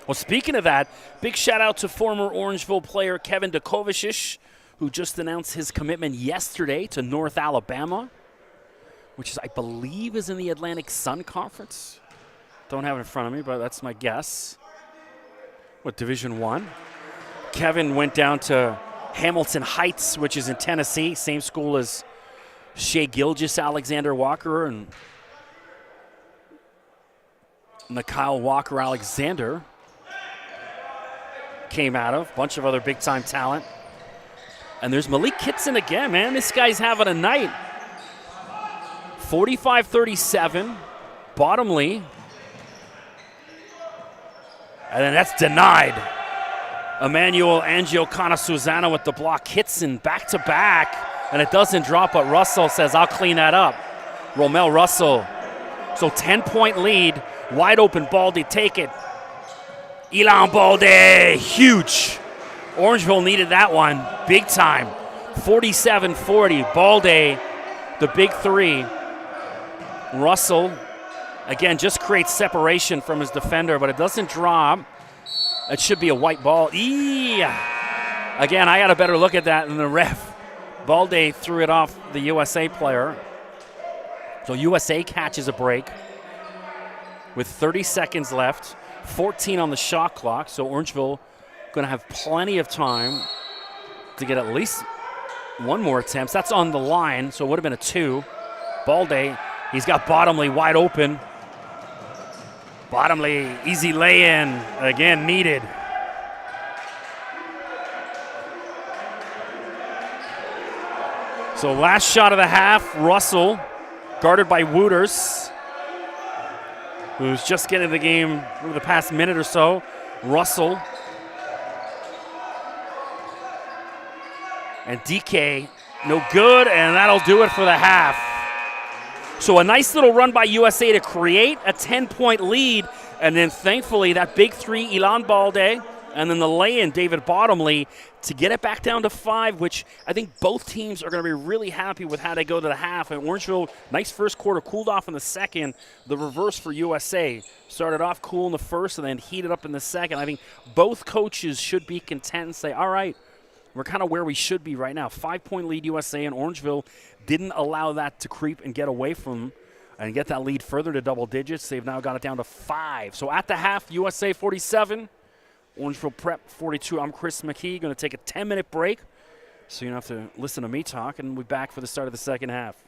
Well, speaking of that, big shout out to former Orangeville player Kevin Dukovicic, who just announced his commitment yesterday to North Alabama, which is, I believe, is in the Atlantic Sun Conference. Don't have it in front of me, but that's my guess. What, Division I? Kevin went down to Hamilton Heights, which is in Tennessee, same school as Shea Gilgis, Alexander Walker, and Kyle Walker Alexander came out of. A bunch of other big-time talent. And there's Malik Kitson again, man. This guy's having a night. 45-37, Bottomley. And then that's denied. Emmanuel Angio-Canasuzano with the block. Kitson back-to-back, and it doesn't drop, but Russell says, I'll clean that up. Romel Russell. So 10-point lead. Wide open, Baldy, take it. Ilan Baldy, huge. Orangeville needed that one, big time. 47-40, Baldy, the big three. Russell, again, just creates separation from his defender, but it doesn't drop. It should be a white ball. Again, I got a better look at that than the ref. Balde threw it off the USA player. So USA catches a break with 30 seconds left, 14 on the shot clock. So Orangeville going to have plenty of time to get at least one more attempt. That's on the line, so it would have been a 2. Balde, he's got Bottomley wide open. Bottomley, easy lay-in, again needed. So last shot of the half, Russell, guarded by Wooters, who's just getting the game over the past minute or so. Russell. And DK, no good, and that'll do it for the half. So a nice little run by USA to create a 10-point lead, and then thankfully that big three, Ilan Balde, and then the lay-in, David Bottomley, to get it back down to 5, which I think both teams are going to be really happy with how they go to the half. And Orangeville, nice first quarter, cooled off in the second. The reverse for USA. Started off cool in the first and then heated up in the second. I think both coaches should be content and say, all right, we're kind of where we should be right now. 5-point lead USA, and Orangeville didn't allow that to creep and get away from them and get that lead further to double digits. They've now got it down to 5. So at the half, USA 47, Orangeville Prep 42. I'm Chris McKee. Going to take a 10-minute break, so you don't have to listen to me talk, and we'll be back for the start of the second half.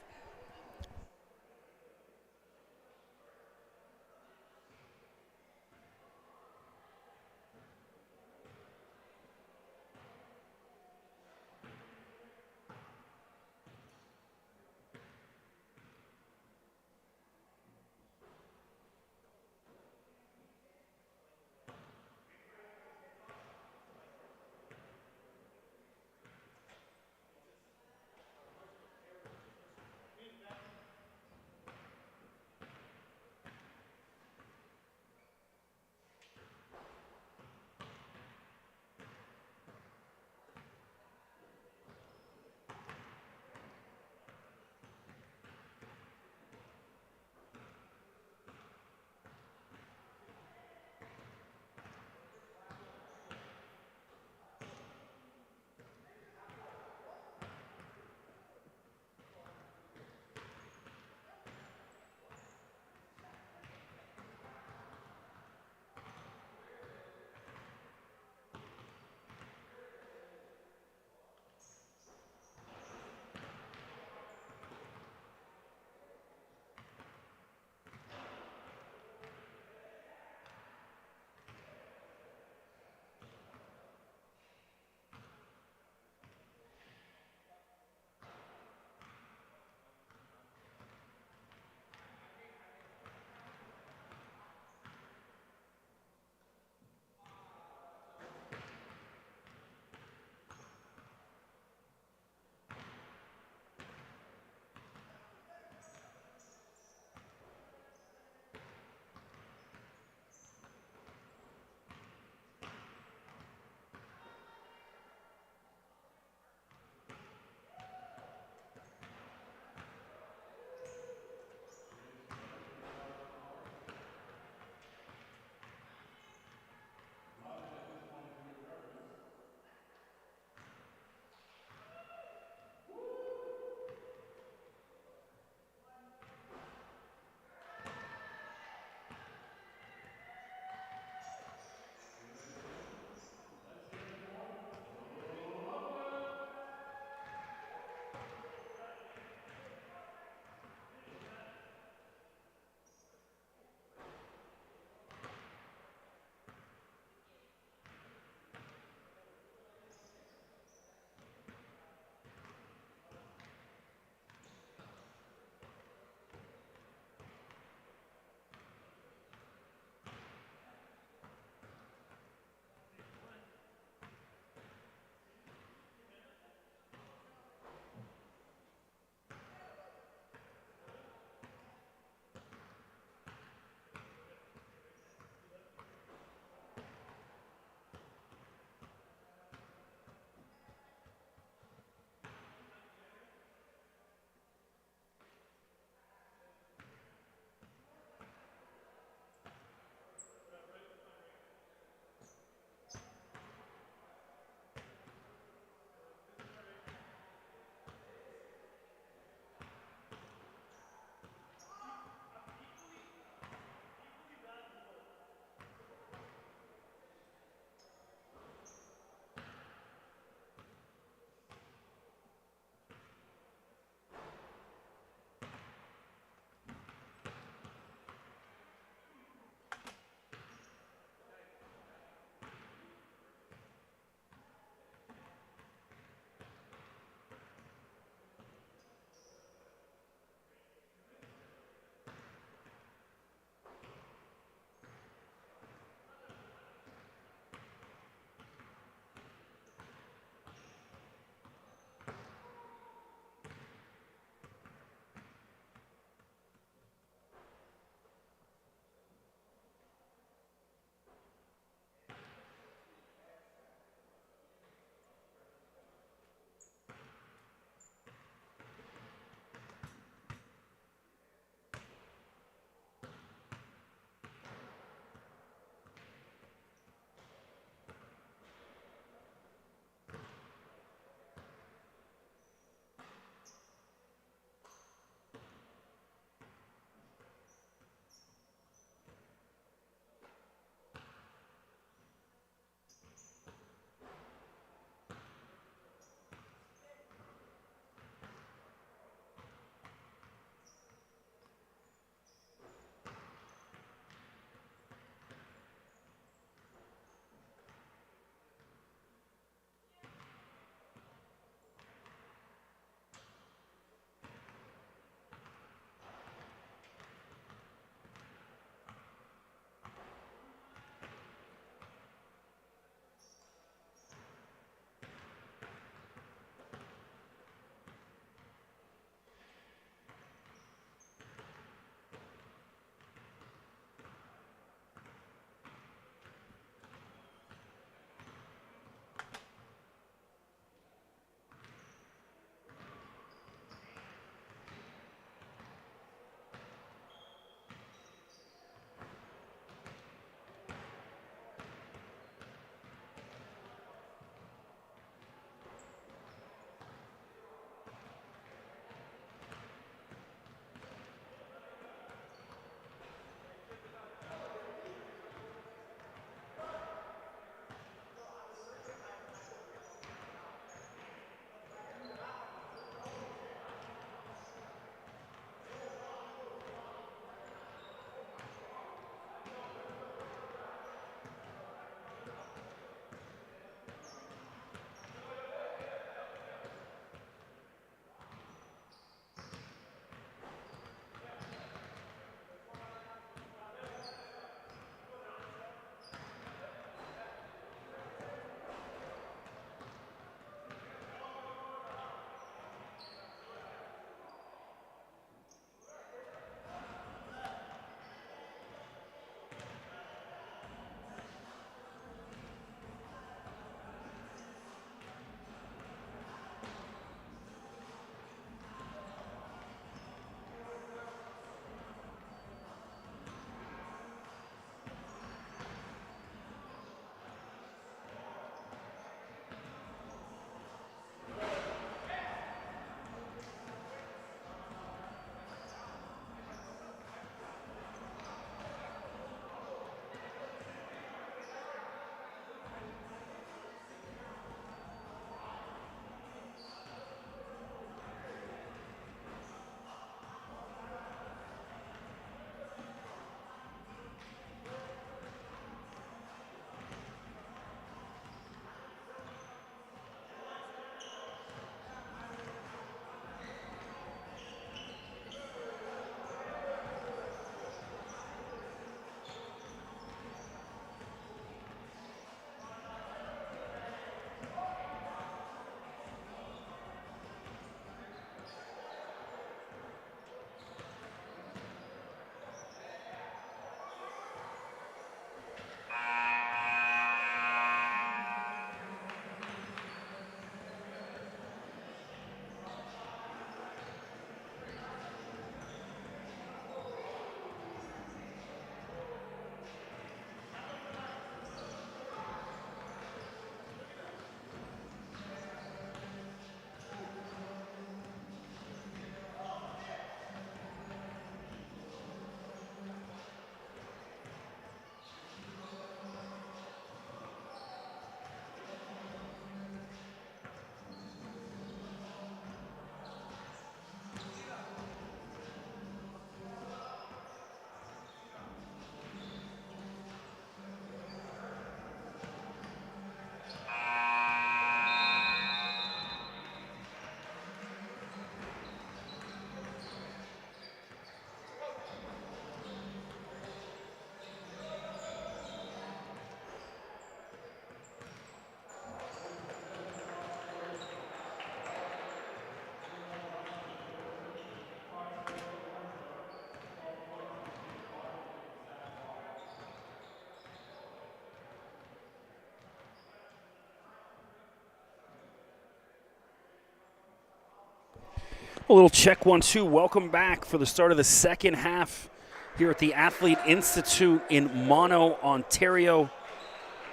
A little check 1-2. Welcome back for the start of the second half here at the Athlete Institute in Mono, Ontario.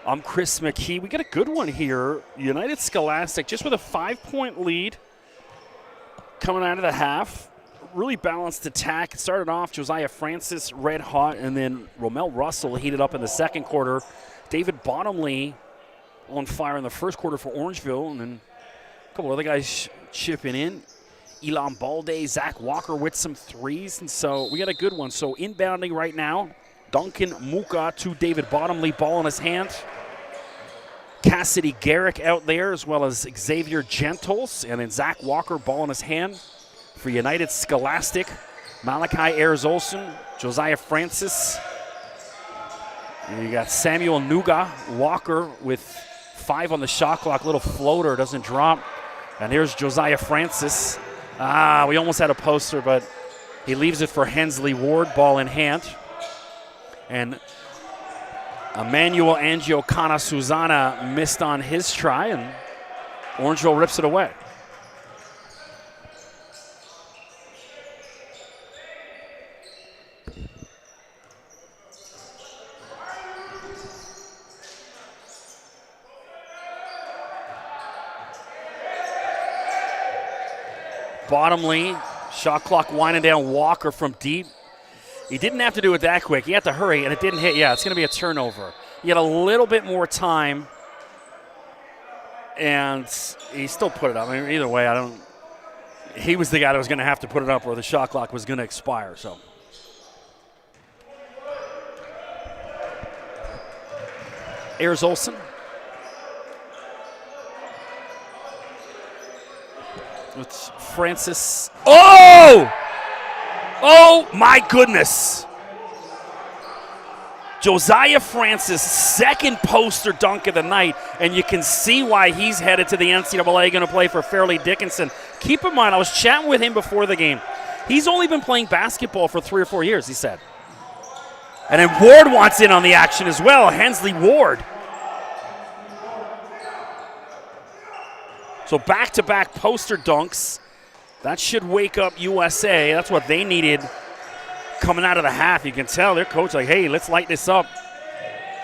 I'm Chris McKee. We got a good one here. United Scholastic just with a 5-point lead coming out of the half. Really balanced attack. It started off Josiah Francis red hot, and then Romel Russell heated up in the second quarter. David Bottomley on fire in the first quarter for Orangeville, and then a couple other guys chipping in. Elam Balde, Zach Walker with some threes, and so we got a good one. So inbounding right now, Duncan Muka to David Bottomley, ball in his hand. Cassidy Garrick out there, as well as Xavier Gentles, and then Zach Walker, ball in his hand for United Scholastic. Malachi Ayers-Olsen, Josiah Francis. And you got Samuel Nuga, Walker with 5 on the shot clock. Little floater, doesn't drop. And here's Josiah Francis. We almost had a poster, but he leaves it for Hensley Ward, ball in hand. And Emmanuel Angiocana Susana missed on his try, and Orangeville rips it away. Bottomley, shot clock winding down Walker from deep. He didn't have to do it that quick. He had to hurry, and it didn't hit. Yeah, it's going to be a turnover. He had a little bit more time, and he still put it up. I mean, either way, he was the guy that was going to have to put it up, or the shot clock was going to expire. So Ayers-Olsen. It's Francis. Oh! Oh, my goodness. Josiah Francis, second poster dunk of the night, and you can see why he's headed to the NCAA, going to play for Fairleigh Dickinson. Keep in mind, I was chatting with him before the game. He's only been playing basketball for 3 or 4 years, he said. And then Ward wants in on the action as well, Hensley Ward. So back-to-back poster dunks. That should wake up USA. That's what they needed coming out of the half. You can tell their coach like, hey, let's light this up.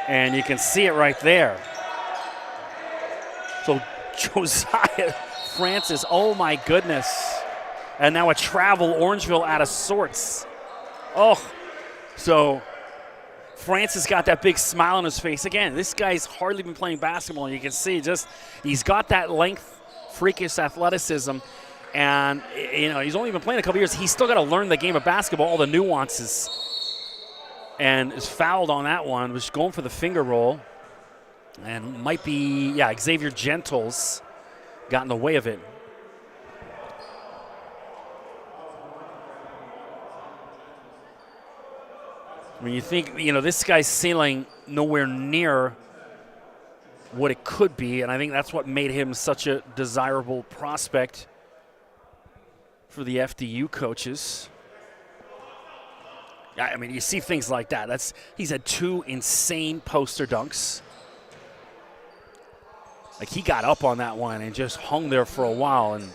And you can see it right there. So Josiah Francis, oh my goodness. And now a travel Orangeville out of sorts. Oh, so Francis got that big smile on his face. Again, this guy's hardly been playing basketball. You can see just he's got that length, freakish athleticism, and he's only been playing a couple years. He's still got to learn the game of basketball, all the nuances, and is fouled on that one. Was going for the finger roll, and might be Xavier Gentles got in the way of it. When you think this guy's ceiling nowhere near what it could be, and I think that's what made him such a desirable prospect for the FDU coaches. I mean, you see things like that. He's had 2 insane poster dunks. Like, he got up on that one and just hung there for a while, and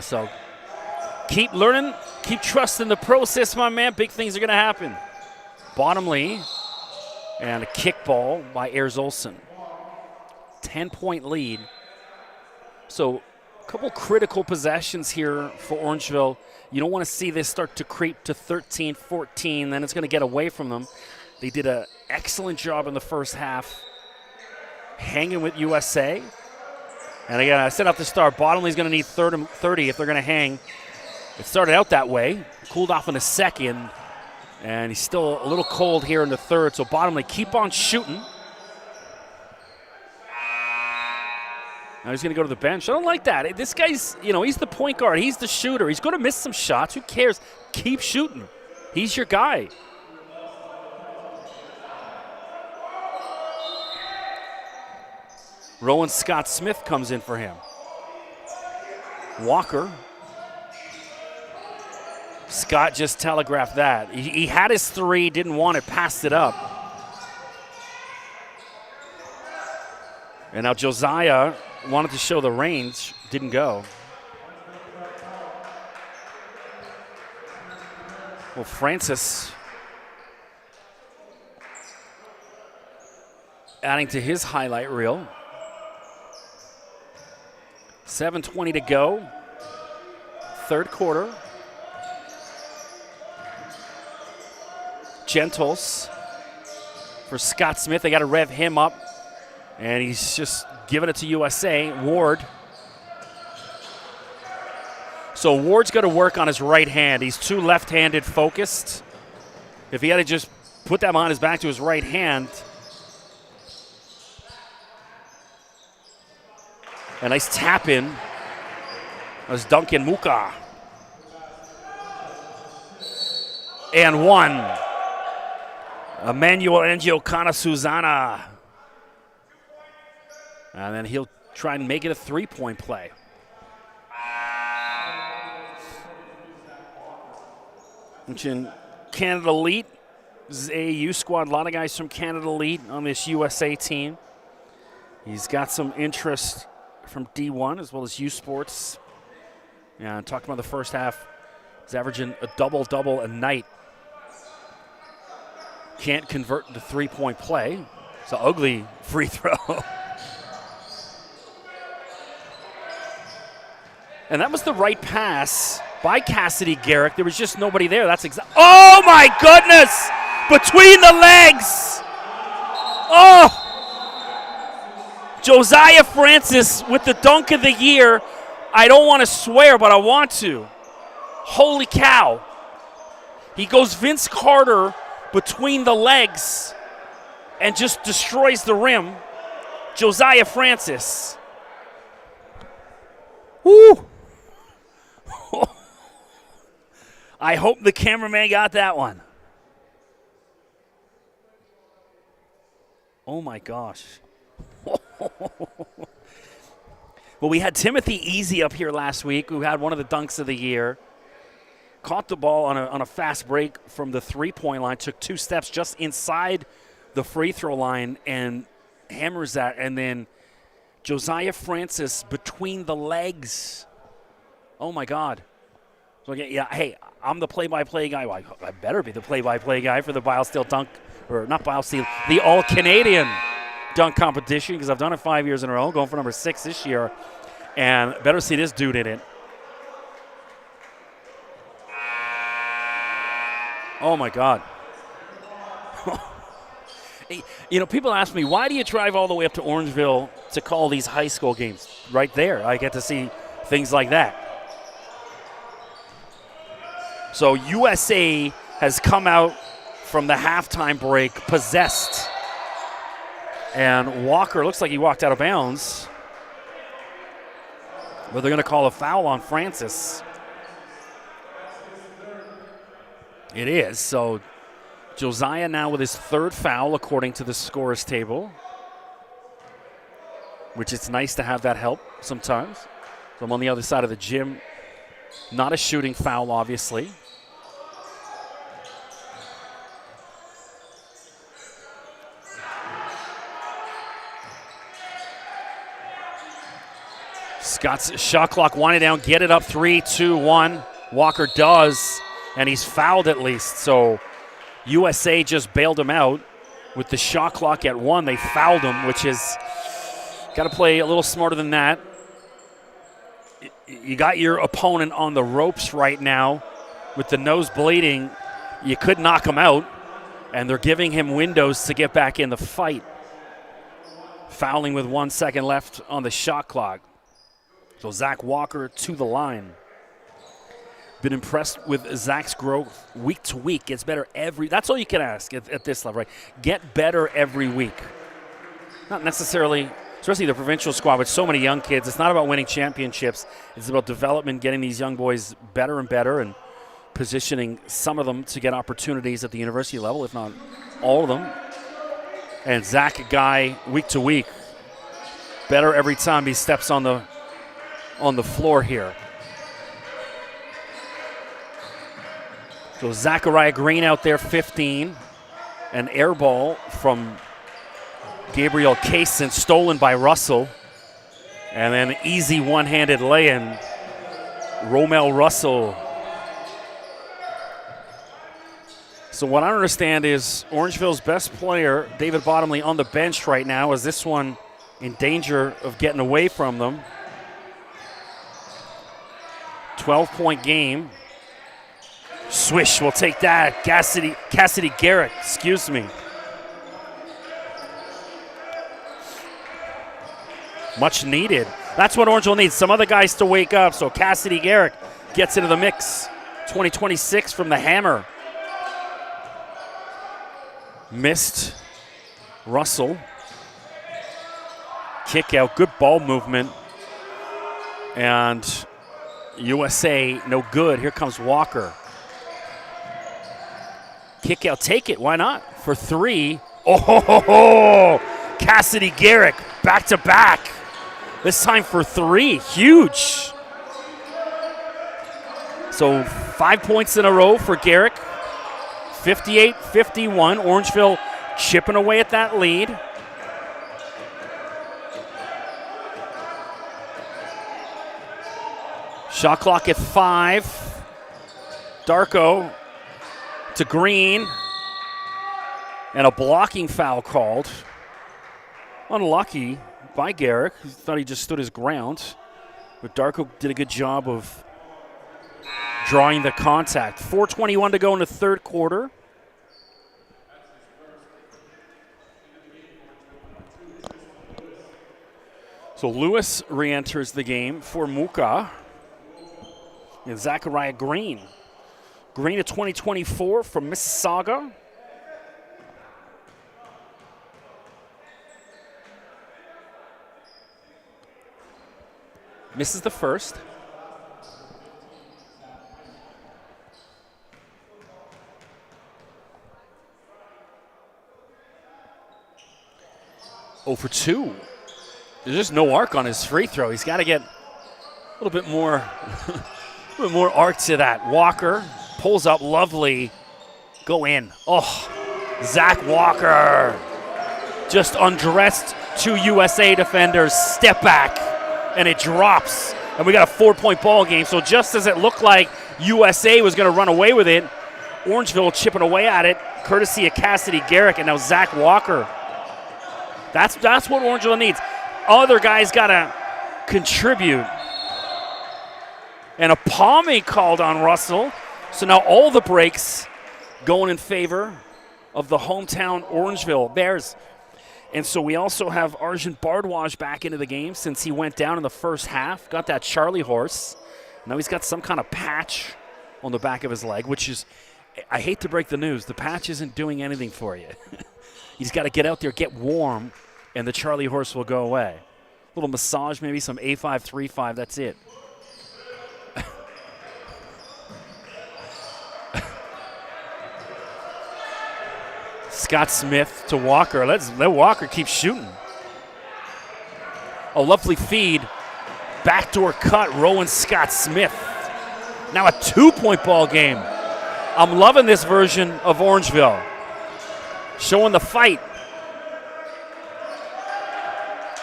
so keep learning, keep trusting the process, my man. Big things are going to happen. Bottomley. And a kickball by Ayers-Olsen. 10-point lead. So a couple critical possessions here for Orangeville. You don't want to see this start to creep to 13, 14. Then it's going to get away from them. They did an excellent job in the first half hanging with USA. And again, I said off the start, Bottomley's going to need 30 if they're going to hang. It started out that way. Cooled off in the second. And he's still a little cold here in the third, so Bottomley keep on shooting. Now he's going to go to the bench. I don't like that. This guy's, he's the point guard. He's the shooter. He's going to miss some shots. Who cares? Keep shooting. He's your guy. Rowan Scott-Smith comes in for him. Walker. Scott just telegraphed that. He had his 3, didn't want it, passed it up. And now Josiah wanted to show the range, didn't go. Well, Francis adding to his highlight reel. 7:20 to go. Third quarter. Gentles for Scott Smith. They got to rev him up. And he's just giving it to USA. Ward. So Ward's got to work on his right hand. He's too left-handed focused. If he had to just put that on his back to his right hand. A nice tap in. As Duncan Muka. And one. Emmanuel Angiocana Susana. And then he'll try and make it a three-point play. Mentioned Canada Elite. This is AAU squad. A lot of guys from Canada Elite on this USA team. He's got some interest from D1 as well as U Sports. Yeah, talking about the first half. He's averaging a double-double a night. Can't convert the three-point play. It's an ugly free throw. And that was the right pass by Cassidy Garrick. There was just nobody there. That's oh my goodness! Between the legs! Oh! Josiah Francis with the dunk of the year. I don't want to swear, but I want to. Holy cow. He goes Vince Carter between the legs and just destroys the rim. Josiah Francis. Woo! I hope the cameraman got that one. Oh my gosh. Well, we had Timothy Easy up here last week, who had one of the dunks of the year. Caught the ball on a fast break from the three-point line, took 2 steps just inside the free throw line and hammers that. And then Josiah Francis between the legs. Oh, my God. So, yeah, hey, I'm the play-by-play guy. Well, I better be the play-by-play guy for the BioSteel dunk, or not BioSteel, the All-Canadian dunk competition, because I've done it 5 years in a row, going for number 6 this year, and better see this dude in it. Oh my God. You know, people ask me, why do you drive all the way up to Orangeville to call these high school games? Right there, I get to see things like that. So USA has come out from the halftime break possessed. And Walker looks like he walked out of bounds. But they're going to call a foul on Francis. It is. So Josiah now with his 3rd foul according to the scorer's table. Which it's nice to have that help sometimes. So I'm on the other side of the gym. Not a shooting foul, obviously. Scott's shot clock winding down, get it up 3, 2, 1. Walker does, and he's fouled at least. So USA just bailed him out with the shot clock at 1. They fouled him, which is got to play a little smarter than that. You got your opponent on the ropes right now with the nose bleeding. You could knock him out, and they're giving him windows to get back in the fight. Fouling with 1 second left on the shot clock. So Zach Walker to the line. Been impressed with Zach's growth week to week. Gets better that's all you can ask at this level, right? Get better every week. Not necessarily, especially the provincial squad with so many young kids. It's not about winning championships. It's about development, getting these young boys better and better, and positioning some of them to get opportunities at the university level, if not all of them. And Zach, a guy week to week, better every time he steps on the floor here. So Zachariah Green out there, 15. An air ball from Gabriel Kaysen, stolen by Russell. And then easy one-handed lay-in. Romel Russell So what I understand is Orangeville's best player, David Bottomley, on the bench right now. Is this one in danger of getting away from them? 12-point game. Swish will take that. Cassidy Garrett, excuse me. Much needed. That's what Orangeville needs. Some other guys to wake up. So Cassidy Garrett gets into the mix. 2026 from the hammer. Missed. Russell. Kick out. Good ball movement. And USA no good. Here comes Walker. Kick out. Take it. Why not? For three. Oh, Cassidy Garrett back to back. This time for three. Huge. So 5 points in a row for Garrick. 58-51. Orangeville chipping away at that lead. Shot clock at 5. Darko to Green. And a blocking foul called. Unlucky by Garrick. He thought he just stood his ground. But Darko did a good job of drawing the contact. 4:21 to go in the third quarter. So Lewis re-enters the game for Muka. And Zachariah Green. Green of 2024 from Mississauga. Misses the first. Oh for 2. There's just no arc on his free throw. He's got to get a little bit more, a little more arc to that. Walker pulls up, lovely. Go in. Oh, Zach Walker just undressed 2 USA defenders. Step back, and it drops. And we got a 4-point ball game. So just as it looked like USA was going to run away with it, Orangeville chipping away at it, courtesy of Cassidy Garrick, and now Zach Walker. That's what Orangeville needs. Other guys got to contribute. And a palming called on Russell. So now all the breaks going in favor of the hometown Orangeville Bears. And so we also have Arjun Bardwaj back into the game since he went down in the first half. Got that Charlie horse. Now he's got some kind of patch on the back of his leg, which is, I hate to break the news, the patch isn't doing anything for you. He's got to get out there, get warm, and the Charlie horse will go away. A little massage, maybe some A5, 3-5, that's it. Scott Smith to Walker. Let Walker keep shooting. A lovely feed. Backdoor cut, Rowan Scott Smith. Now a 2-point ball game. I'm loving this version of Orangeville. Showing the fight.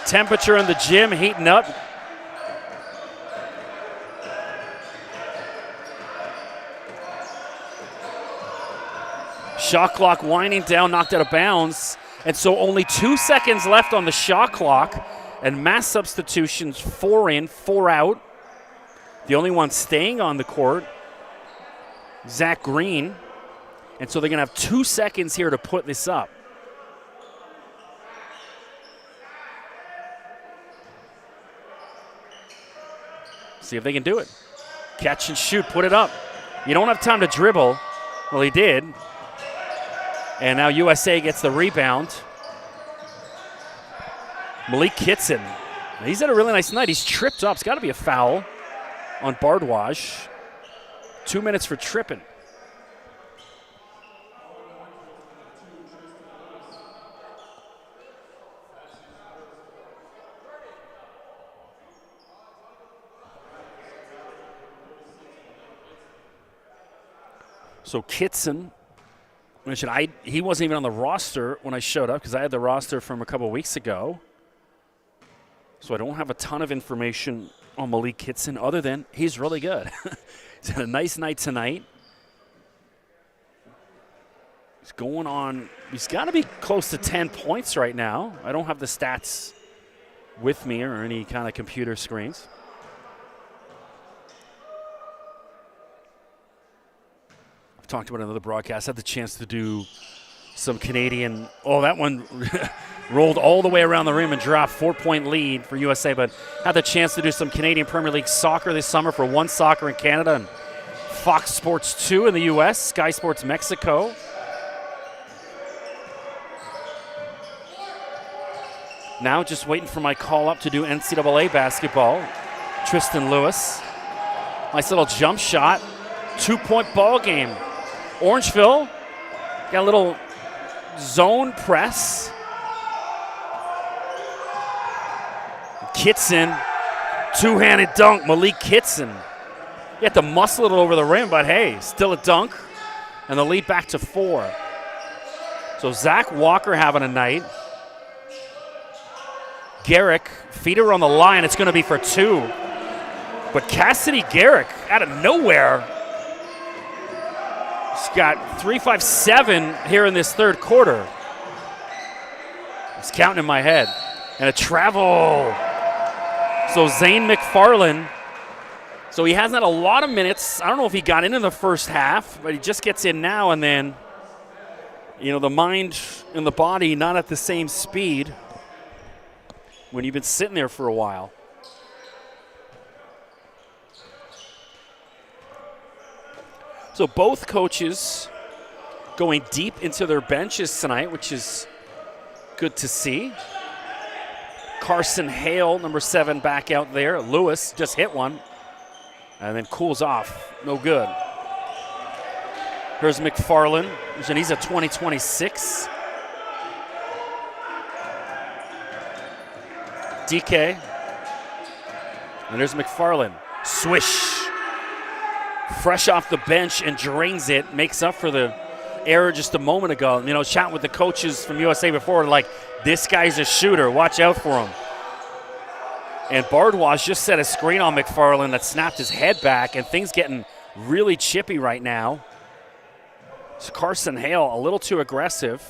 Temperature in the gym heating up. Shot clock winding down, knocked out of bounds. And so only 2 seconds left on the shot clock. And mass substitutions, 4 in, 4 out. The only one staying on the court, Zach Green. And so they're going to have 2 seconds here to put this up. See if they can do it. Catch and shoot, put it up. You don't have time to dribble. Well, he did. And now USA gets the rebound. Malik Kitson. He's had a really nice night. He's tripped up. It's got to be a foul on Bardwaj. 2 minutes for tripping. So Kitson, he wasn't even on the roster when I showed up because I had the roster from a couple weeks ago. So I don't have a ton of information on Malik Kitson other than he's really good. He's had a nice night tonight. He's got to be close to 10 points right now. I don't have the stats with me or any kind of computer screens. I've talked about another broadcast. I had the chance to do some Canadian. Oh, that one rolled all the way around the rim and dropped. 4-point lead for USA, but had the chance to do some Canadian Premier League soccer this summer for One Soccer in Canada and Fox Sports 2 in the U.S., Sky Sports Mexico. Now just waiting for my call up to do NCAA basketball. Tristan Lewis. Nice little jump shot. 2-point ball game. Orangeville got a little zone press. Kitson, two-handed dunk. Malik Kitson. You had to muscle it over the rim, but hey, still a dunk. And the lead back to 4. So Zach Walker having a night. Garrick, feeder on the line. It's going to be for 2. But Cassidy Garrick, out of nowhere, he's got 3-5-7 here in this third quarter. I was counting in my head. And a travel. So Zane McFarland. So he hasn't had a lot of minutes. I don't know if he got in the first half, but he just gets in now and then. You know, the mind and the body not at the same speed when you've been sitting there for a while. So both coaches going deep into their benches tonight, which is good to see. Carson Hale, number 7, back out there. Lewis just hit one and then cools off. No good. Here's McFarland, and he's a 2026. DK. And there's McFarland. Swish. Fresh off the bench and drains it. Makes up for the error just a moment ago. You know, chatting with the coaches from USA before, like, this guy's a shooter. Watch out for him. And Bardwaj just set a screen on McFarland that snapped his head back, and things getting really chippy right now. So Carson Hale a little too aggressive.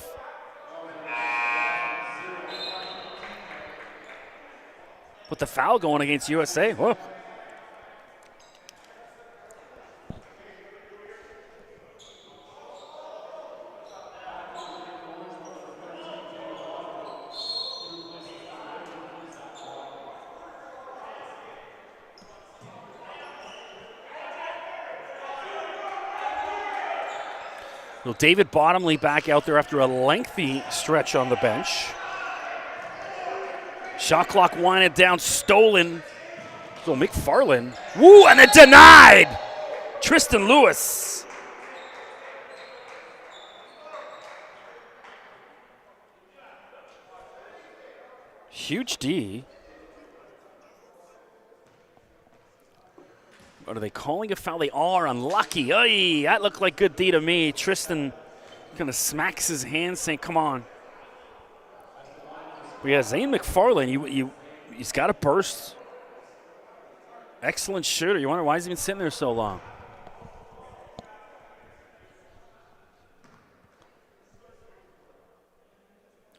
But the foul going against USA. Whoa. So David Bottomley back out there after a lengthy stretch on the bench. Shot clock winding down, stolen. So McFarland, woo, and then denied. Tristan Lewis. Huge D. What are they calling a foul? They are unlucky. Oy, that looked like good D to me. Tristan kind of smacks his hand saying, come on. But yeah, Zane McFarland, he's got a burst. Excellent shooter. You wonder why he's been sitting there so long.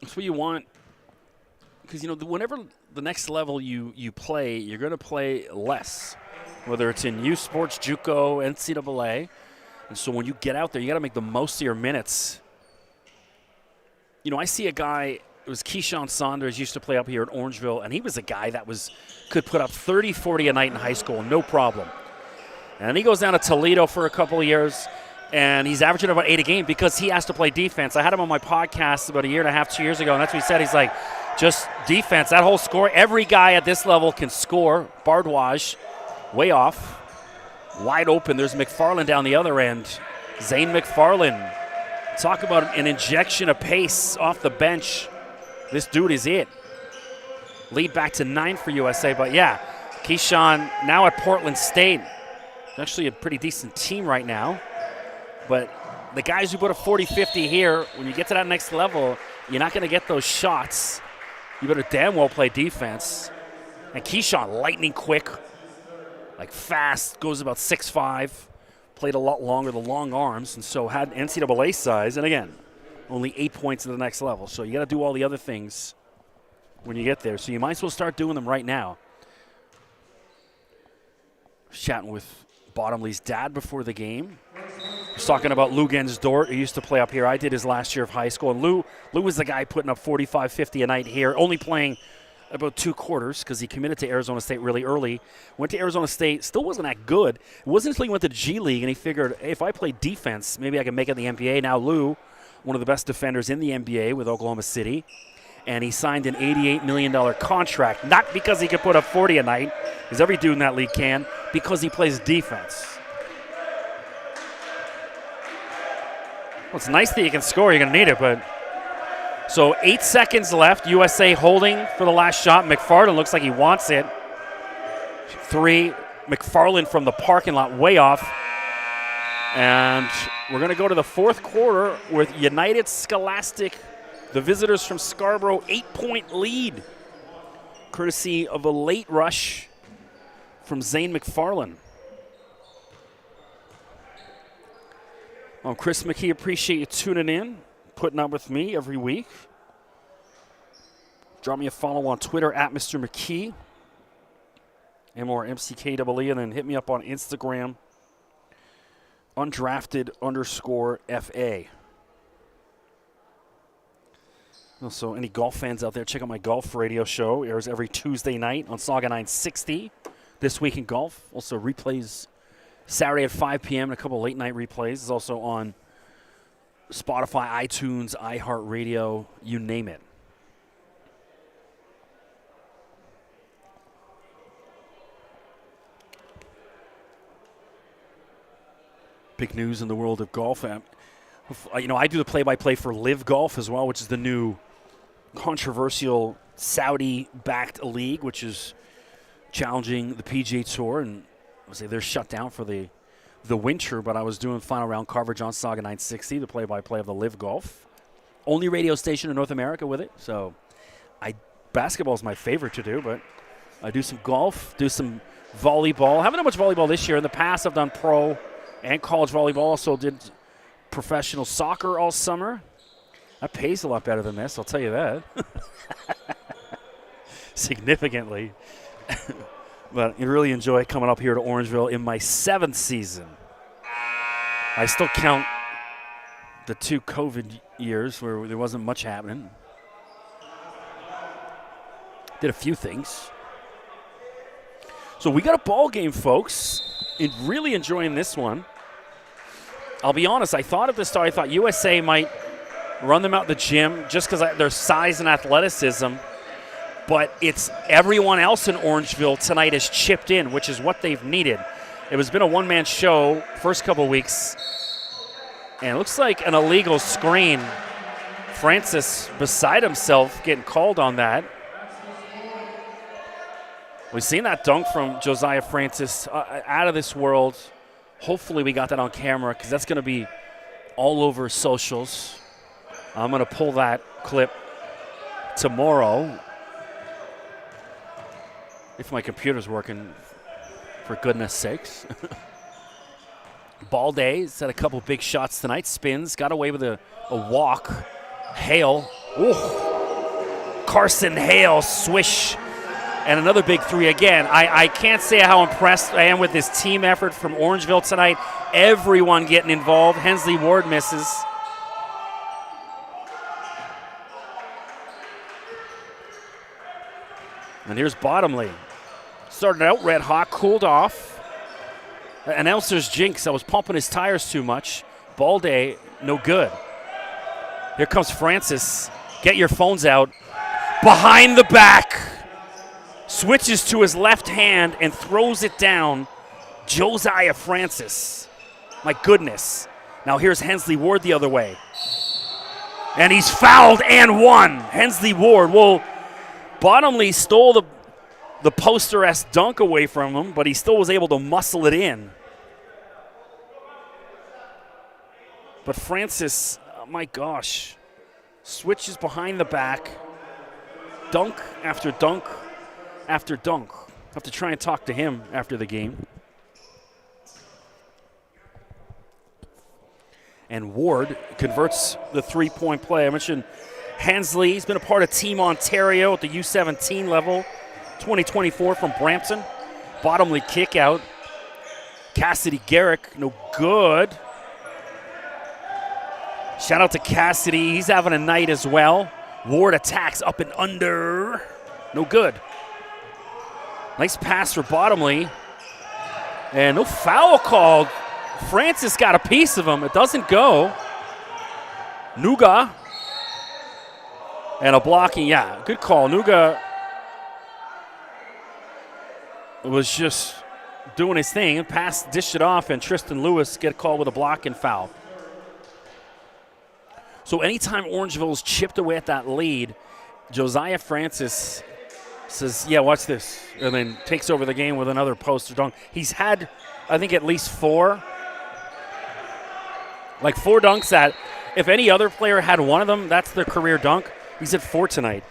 That's what you want. Because, you know, whenever the next level you play, you're going to play less. Whether it's in youth sports, JUCO, NCAA. And so when you get out there, you got to make the most of your minutes. You know, I see a guy, it was Keyshawn Saunders, used to play up here at Orangeville, and he was a guy that could put up 30, 40 a night in high school, no problem. And he goes down to Toledo for a couple of years, and he's averaging about 8 a game because he has to play defense. I had him on my podcast about 1.5 years, 2 years ago, and that's what he said. He's like, just defense, that whole score. Every guy at this level can score. Bardwaj, way off. Wide open. There's McFarland down the other end. Zane McFarland. Talk about an injection of pace off the bench. This dude is it. Lead back to 9 for USA. But, yeah, Keyshawn now at Portland State. Actually a pretty decent team right now. But the guys who put a 40-50 here, when you get to that next level, you're not going to get those shots. You better damn well play defense. And Keyshawn, lightning quick. Like fast, goes about 6'5", played a lot longer, the long arms, and so had NCAA size. And again, only 8 points at the next level. So you got to do all the other things when you get there. So you might as well start doing them right now. Chatting with Bottomley's dad before the game. He's talking about Lou Gensdort, who used to play up here. I did his last year of high school. And Lou was the guy putting up 45, 50 a night here, only playing about 2 quarters because he committed to Arizona State really early. Went to Arizona State, still wasn't that good. It wasn't until he went to G League and he figured, hey, if I play defense, maybe I can make it in the NBA. Now Lou, one of the best defenders in the NBA with Oklahoma City, and he signed an $88 million contract, not because he could put up 40 a night, because every dude in that league can, because he plays defense. Well, it's nice that you can score. You're going to need it, but... So 8 seconds left. USA holding for the last shot. McFarland looks like he wants it. 3. McFarland from the parking lot, way off. And we're going to go to the fourth quarter with United Scholastic, the visitors from Scarborough, 8-point lead, courtesy of a late rush from Zane McFarland. Well, Chris McKee, appreciate you tuning in, putting up with me every week. Drop me a follow on Twitter at Mr. McKee, MCKEE, and then hit me up on Instagram, undrafted_FA. Also, any golf fans out there, check out my golf radio show. It airs every Tuesday night on Saga 960. This Week in Golf. Also replays Saturday at 5 p.m. and a couple late-night replays. It's also on Spotify, iTunes, iHeartRadio, you name it. Big news in the world of golf. I do the play-by-play for Live Golf as well, which is the new controversial Saudi-backed league, which is challenging the PGA Tour, and they're shut down for the winter, but I was doing final round coverage on Saga 960, the play-by-play of the Live Golf. Only radio station in North America with it, so basketball is my favorite to do, but I do some golf, do some volleyball. I haven't done much volleyball this year. In the past, I've done pro and college volleyball. Also did professional soccer all summer. That pays a lot better than this, I'll tell you that. Significantly. But I really enjoy coming up here to Orangeville in my 7th season. I still count the 2 COVID years where there wasn't much happening. Did a few things. So we got a ball game, folks. Really enjoying this one. I'll be honest, I thought at the start, I thought USA might run them out the gym just because their size and athleticism. But it's everyone else in Orangeville tonight has chipped in, which is what they've needed. It has been a one-man show first couple of weeks. And it looks like an illegal screen. Francis beside himself getting called on that. We've seen that dunk from Josiah Francis out of this world. Hopefully we got that on camera because that's going to be all over socials. I'm going to pull that clip tomorrow. If my computer's working, for goodness sakes. Ball day. He's had a couple big shots tonight. Spins. Got away with a walk. Hale. Ooh. Carson Hale. Swish. And another big 3 again. I can't say how impressed I am with this team effort from Orangeville tonight. Everyone getting involved. Hensley Ward misses. And here's Bottomley. Started out red hot, cooled off. Announcer's jinx. I was pumping his tires too much. Ball day, no good. Here comes Francis. Get your phones out. Behind the back. Switches to his left hand and throws it down. Josiah Francis. My goodness. Now here's Hensley Ward the other way. And he's fouled and won. Hensley Ward. Well, Bottomley stole the poster-esque dunk away from him, but he still was able to muscle it in. But Francis, oh my gosh, switches behind the back. Dunk after dunk after dunk. I have to try and talk to him after the game. and Ward converts the three-point play. I mentioned Hensley. He's been a part of Team Ontario at the U17 level, 2024 from Brampton. Bottomley kick out. Cassidy Garrick, no good. Shout out to Cassidy. He's having a night as well. Ward attacks up and under. No good. Nice pass for Bottomley. And no foul called. Francis got a piece of him. It doesn't go. Nuga. And a blocking. Yeah, good call. Nuga was just doing his thing. Pass, dished it off, and Tristan Lewis get a call with a block and foul. So anytime Orangeville's chipped away at that lead, Josiah Francis says, yeah, watch this, and then takes over the game with another post or dunk. He's had, I think, at least four dunks that if any other player had one of them, that's their career dunk. He's at 4 tonight.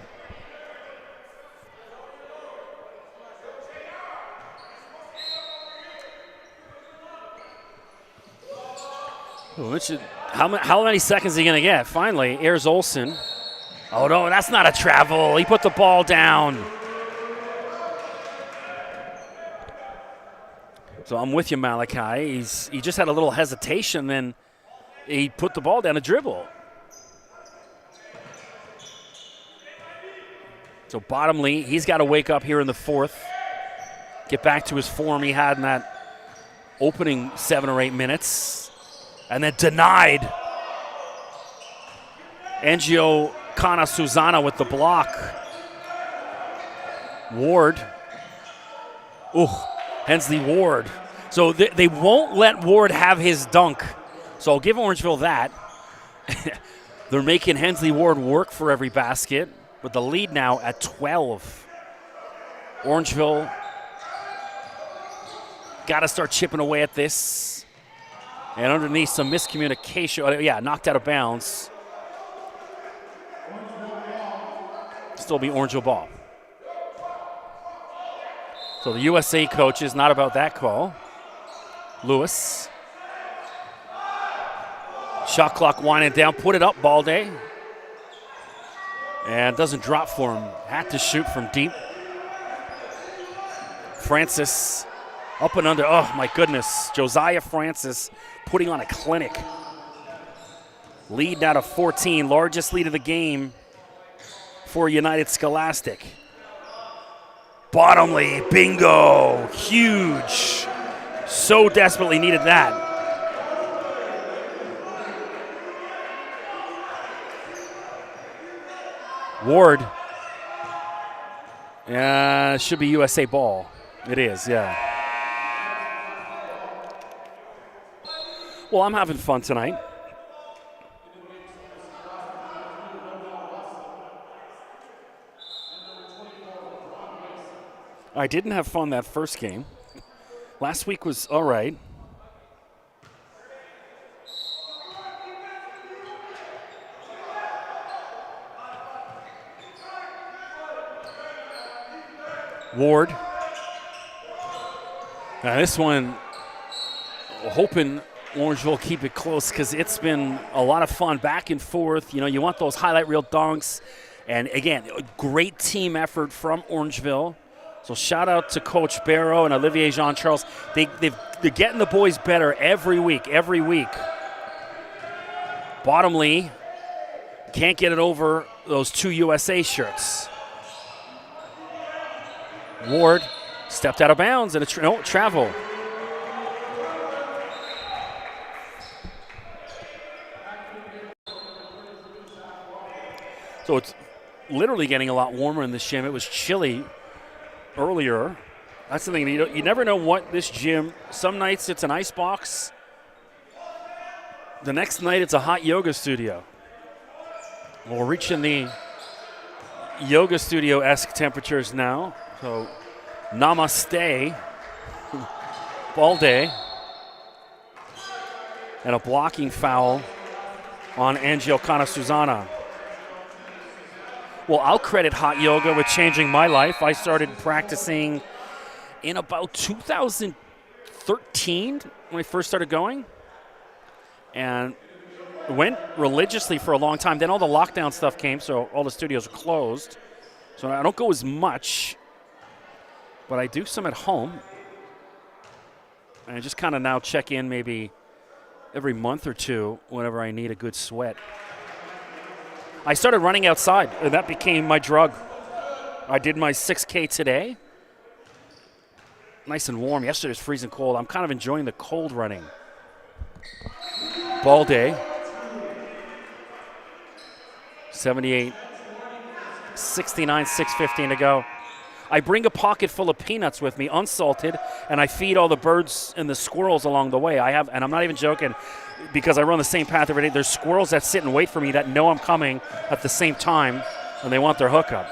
How many seconds is he going to get? Finally, Ayers Olsen. Oh, no, that's not a travel. He put the ball down. So I'm with you, Malachi. He just had a little hesitation, then he put the ball down a dribble. So Bottomley, he's got to wake up here in the fourth, get back to his form he had in that opening 7 or 8 minutes. And then denied. Angio Kana Susana with the block. Ward. Ooh, Hensley Ward. So they won't let Ward have his dunk. So I'll give Orangeville that. They're making Hensley Ward work for every basket. With the lead now at 12. Orangeville got to start chipping away at this. And underneath some miscommunication. Yeah, knocked out of bounds. Still be Orangeville ball. So the USA coach is not about that call. Lewis. Shot clock winding down. Put it up, Balde. And doesn't drop for him. Had to shoot from deep. Francis up and under. Oh, my goodness. Josiah Francis putting on a clinic. Lead now to 14. Largest lead of the game for United Scholastic. Bottomley, bingo. Huge. So desperately needed that. Ward. Should be USA ball. It is, yeah. Well, I'm having fun tonight. I didn't have fun that first game. Last week was all right. Ward. Now this one, hoping Orangeville keep it close because it's been a lot of fun back and forth. You know, you want those highlight reel dunks. And again, a great team effort from Orangeville. So shout out to Coach Barrow and Olivier Jean-Charles. They're getting the boys better every week. Bottomley can't get it over those 2 USA shirts. Ward stepped out of bounds and travel. So it's literally getting a lot warmer in this gym. It was chilly earlier. That's the thing. You never know what this gym, some nights it's an ice box. The next night it's a hot yoga studio. We're reaching the yoga studio-esque temperatures now. So namaste. Balde. And a blocking foul on Angio Kana Susana. Well, I'll credit hot yoga with changing my life. I started practicing in about 2013 when I first started going. And went religiously for a long time. Then all the lockdown stuff came, so all the studios were closed. So I don't go as much, but I do some at home. And I just kind of now check in maybe every month or two whenever I need a good sweat. I started running outside, and that became my drug. I did my 6K today. Nice and warm. Yesterday was freezing cold. I'm kind of enjoying the cold running. Ball day. 78, 69, 6:15 to go. I bring a pocket full of peanuts with me, unsalted, and I feed all the birds and the squirrels along the way. And I'm not even joking, because I run the same path every day. There's squirrels that sit and wait for me that know I'm coming at the same time, and they want their hookup.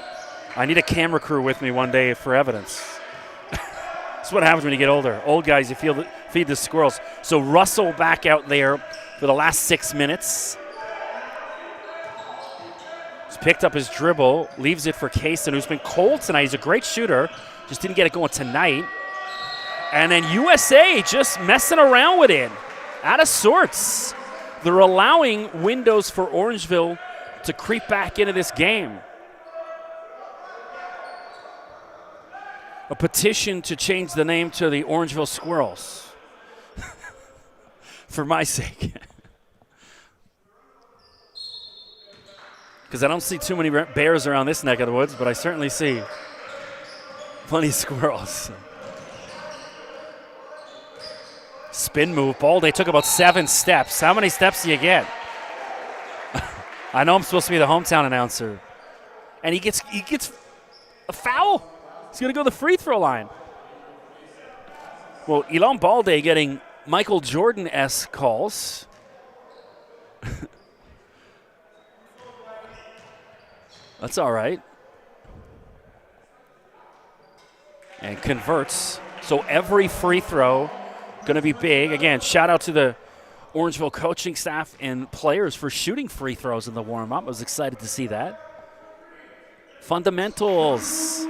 I need a camera crew with me one day for evidence. That's what happens when you get older. Old guys, you feed the squirrels. So Russell back out there for the last 6 minutes. He's picked up his dribble, leaves it for Kaysen, who's been cold tonight. He's a great shooter, just didn't get it going tonight. And then USA just messing around with it, out of sorts. They're allowing windows for Orangeville to creep back into this game. A petition to change the name to the Orangeville Squirrels. For my sake. Because I don't see too many bears around this neck of the woods, but I certainly see plenty of squirrels. Spin move. Balde took about 7 steps. How many steps do you get? I know I'm supposed to be the hometown announcer. And he gets a foul. He's going to go to the free throw line. Well, Ilan Balde getting Michael Jordan-esque calls. That's all right. And converts. So every free throw going to be big. Again, shout out to the Orangeville coaching staff and players for shooting free throws in the warm-up. I was excited to see that. Fundamentals.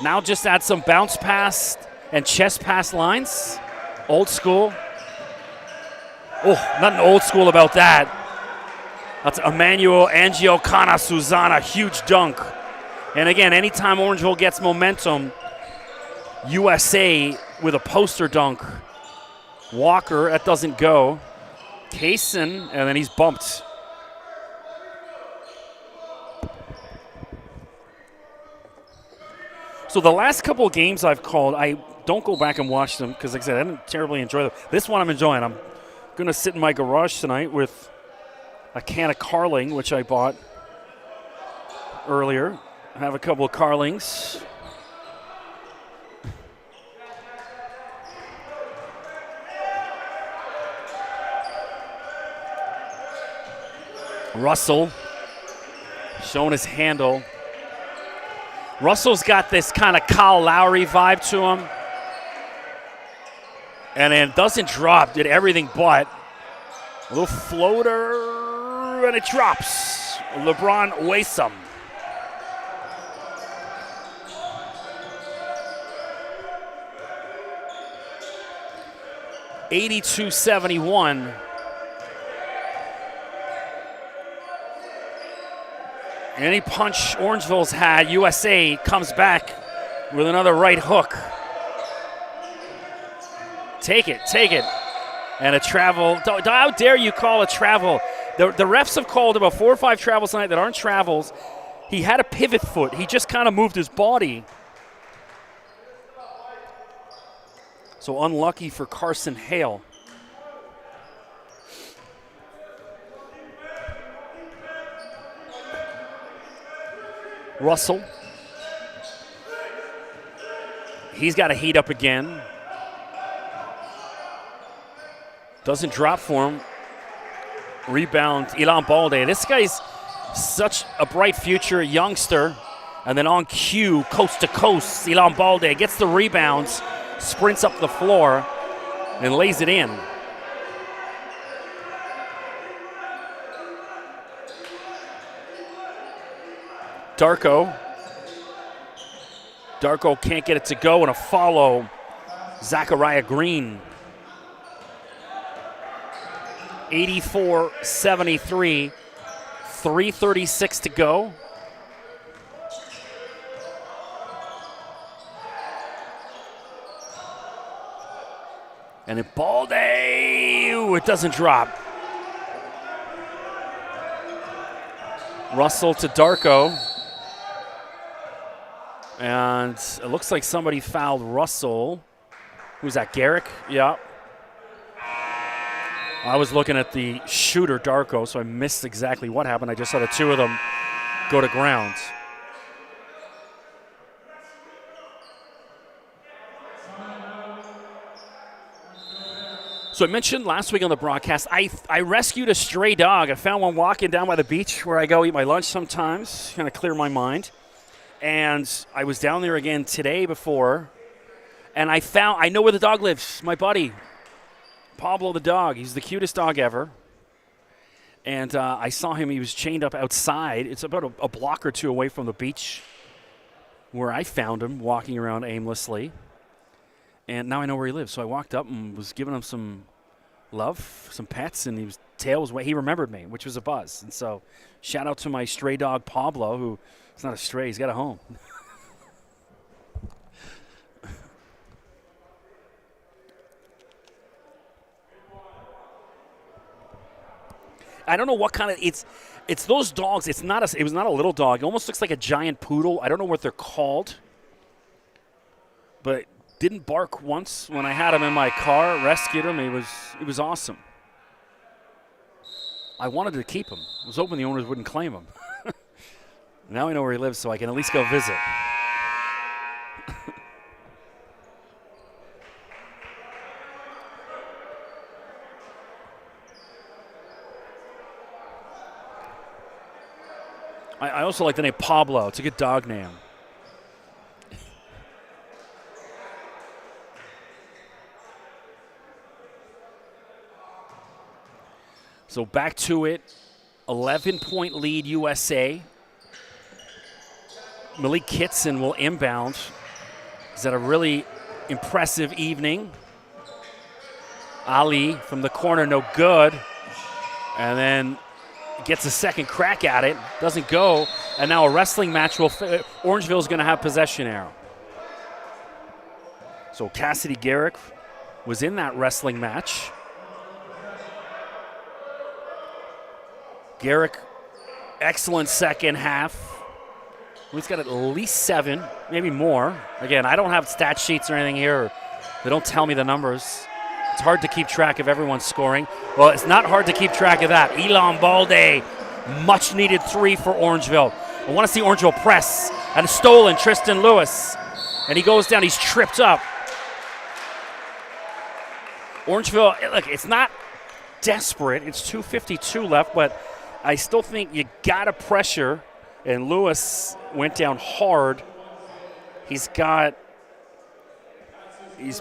Now just add some bounce pass and chest pass lines. Old school. Oh, nothing old school about that. That's Emmanuel Angiocana Susana, huge dunk. And again, anytime Orangeville gets momentum, USA with a poster dunk. Walker, that doesn't go. Kaysen, and then he's bumped. So the last couple of games I've called, I don't go back and watch them because, like I said, I didn't terribly enjoy them. This one I'm enjoying. I'm going to sit in my garage tonight with a can of Carling, which I bought earlier. I have a couple of Carlings. Russell showing his handle. Russell's got this kind of Kyle Lowry vibe to him. And then doesn't drop, did everything but. A little floater, and it drops. LeBron Waysome. $82-71. Any punch Orangeville's had, USA comes back with another right hook. Take it. And a travel. How dare you call a travel? The refs have called about 4 or 5 travels tonight that aren't travels. He had a pivot foot. He just kind of moved his body. So unlucky for Carson Hale. Russell. He's got to heat up again. Doesn't drop for him. Rebound, Ilan Balde. This guy's such a bright future, youngster. And then on cue, coast to coast, Ilan Balde gets the rebounds, sprints up the floor, and lays it in. Darko can't get it to go, and a follow. Zachariah Green. 84-73, 3:36 to go. And Balde, it doesn't drop. Russell to Darko. And it looks like somebody fouled Russell. Who's that, Garrick? Yeah. I was looking at the shooter, Darko, so I missed exactly what happened. I just saw the two of them go to ground. So I mentioned last week on the broadcast, I rescued a stray dog. I found one walking down by the beach where I go eat my lunch sometimes, kind of clear my mind. And I was down there again today before, and I know where the dog lives, my buddy, Pablo the dog. He's the cutest dog ever. And I saw him. He was chained up outside. It's about a block or two away from the beach where I found him walking around aimlessly. And now I know where he lives. So I walked up and was giving him some love, some pets, and his tail was wet. He remembered me, which was a buzz. And so shout out to my stray dog, Pablo, who is not a stray. He's got a home. I don't know what kind of it's those dogs. It was not a little dog. It almost looks like a giant poodle. I don't know what they're called, but didn't bark once when I had him in my car. Rescued him. It was awesome. I wanted to keep him. I was hoping the owners wouldn't claim him. Now I know where he lives, so I can at least go visit. I also like the name Pablo. It's a good dog name. So back to it. 11-point lead USA. Malik Kitson will inbound. He's had a really impressive evening. Ali from the corner, no good. And then gets a second crack at it, doesn't go, and now a wrestling match Orangeville is going to have possession arrow. So Cassidy Garrick was in that wrestling match. Garrick, excellent second half. He's got at least 7, maybe more. Again, I don't have stat sheets or anything here. They don't tell me the numbers. It's hard to keep track of everyone scoring. Well, it's not hard to keep track of that. Elam Balde, much needed 3 for Orangeville. I want to see Orangeville press. And stolen, Tristan Lewis. And he goes down, he's tripped up. Orangeville, look, it's not desperate. It's 2:52 left, but I still think you got to pressure. And Lewis went down hard. He's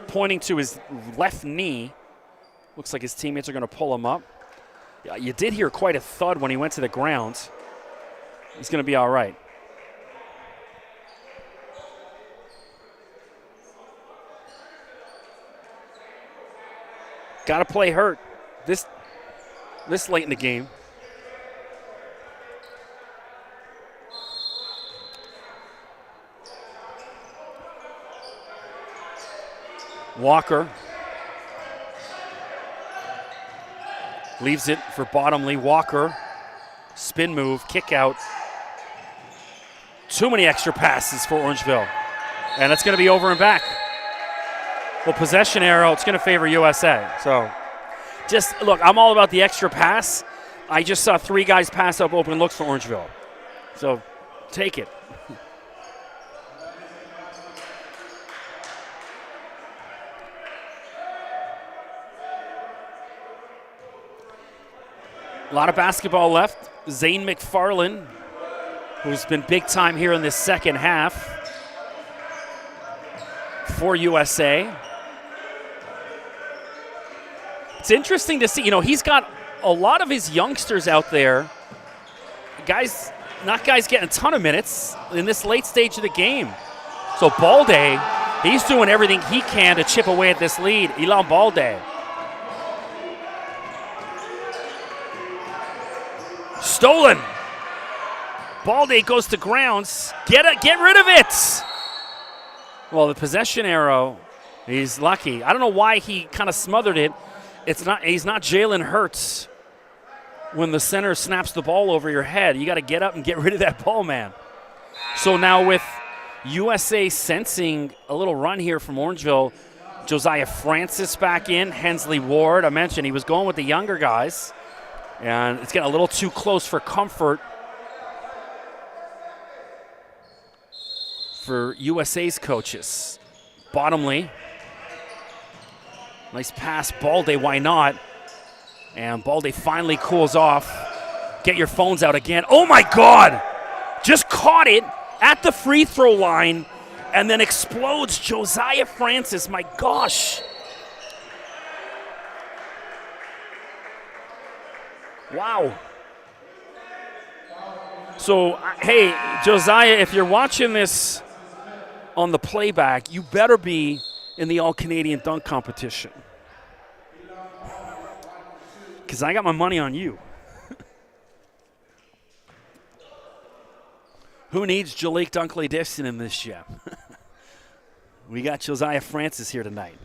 pointing to his left knee. Looks like his teammates are going to pull him up. Yeah, you did hear quite a thud when he went to the ground. He's going to be all right. Got to play hurt this late in the game. Walker leaves it for Bottomley. Walker, spin move, kick out. Too many extra passes for Orangeville. And that's going to be over and back. Well, possession arrow, it's going to favor USA. So just, look, I'm all about the extra pass. I just saw 3 guys pass up open looks for Orangeville. So take it. A lot of basketball left. Zane McFarland, who's been big time here in this second half for USA. It's interesting to see, he's got a lot of his youngsters out there. Guys, not guys getting a ton of minutes in this late stage of the game. So Balde, he's doing everything he can to chip away at this lead. Ilan Balde. Stolen. Balde goes to grounds. Get rid of it. Well, the possession arrow, he's lucky. I don't know why he kind of smothered it. He's not Jalen Hurts when the center snaps the ball over your head. You got to get up and get rid of that ball, man. So now with USA sensing a little run here from Orangeville, Josiah Francis back in, Hensley Ward. I mentioned he was going with the younger guys, and it's getting a little too close for comfort for USA's coaches. Bottomley. Nice pass, Balde, why not? And Balde finally cools off. Get your phones out again. Oh my God! Just caught it at the free throw line and then explodes. Josiah Francis, my gosh. Wow. So, hey, Josiah, if you're watching this on the playback, you better be in the All-Canadian dunk competition. Because I got my money on you. Who needs Jalik Dunkley-Dixon in this show? We got Josiah Francis here tonight.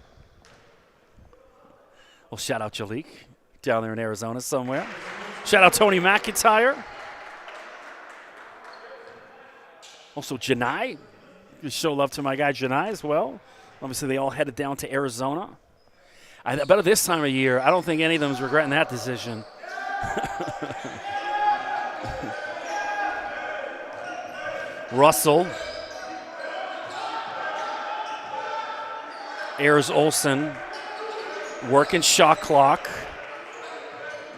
Well, shout out Jalik down there in Arizona somewhere. Shout out Tony McIntyre. Also Janai. Show love to my guy Janai as well. Obviously, they all headed down to Arizona. I bet this time of year, I don't think any of them is regretting that decision. Russell. Ayers Olsen working shot clock.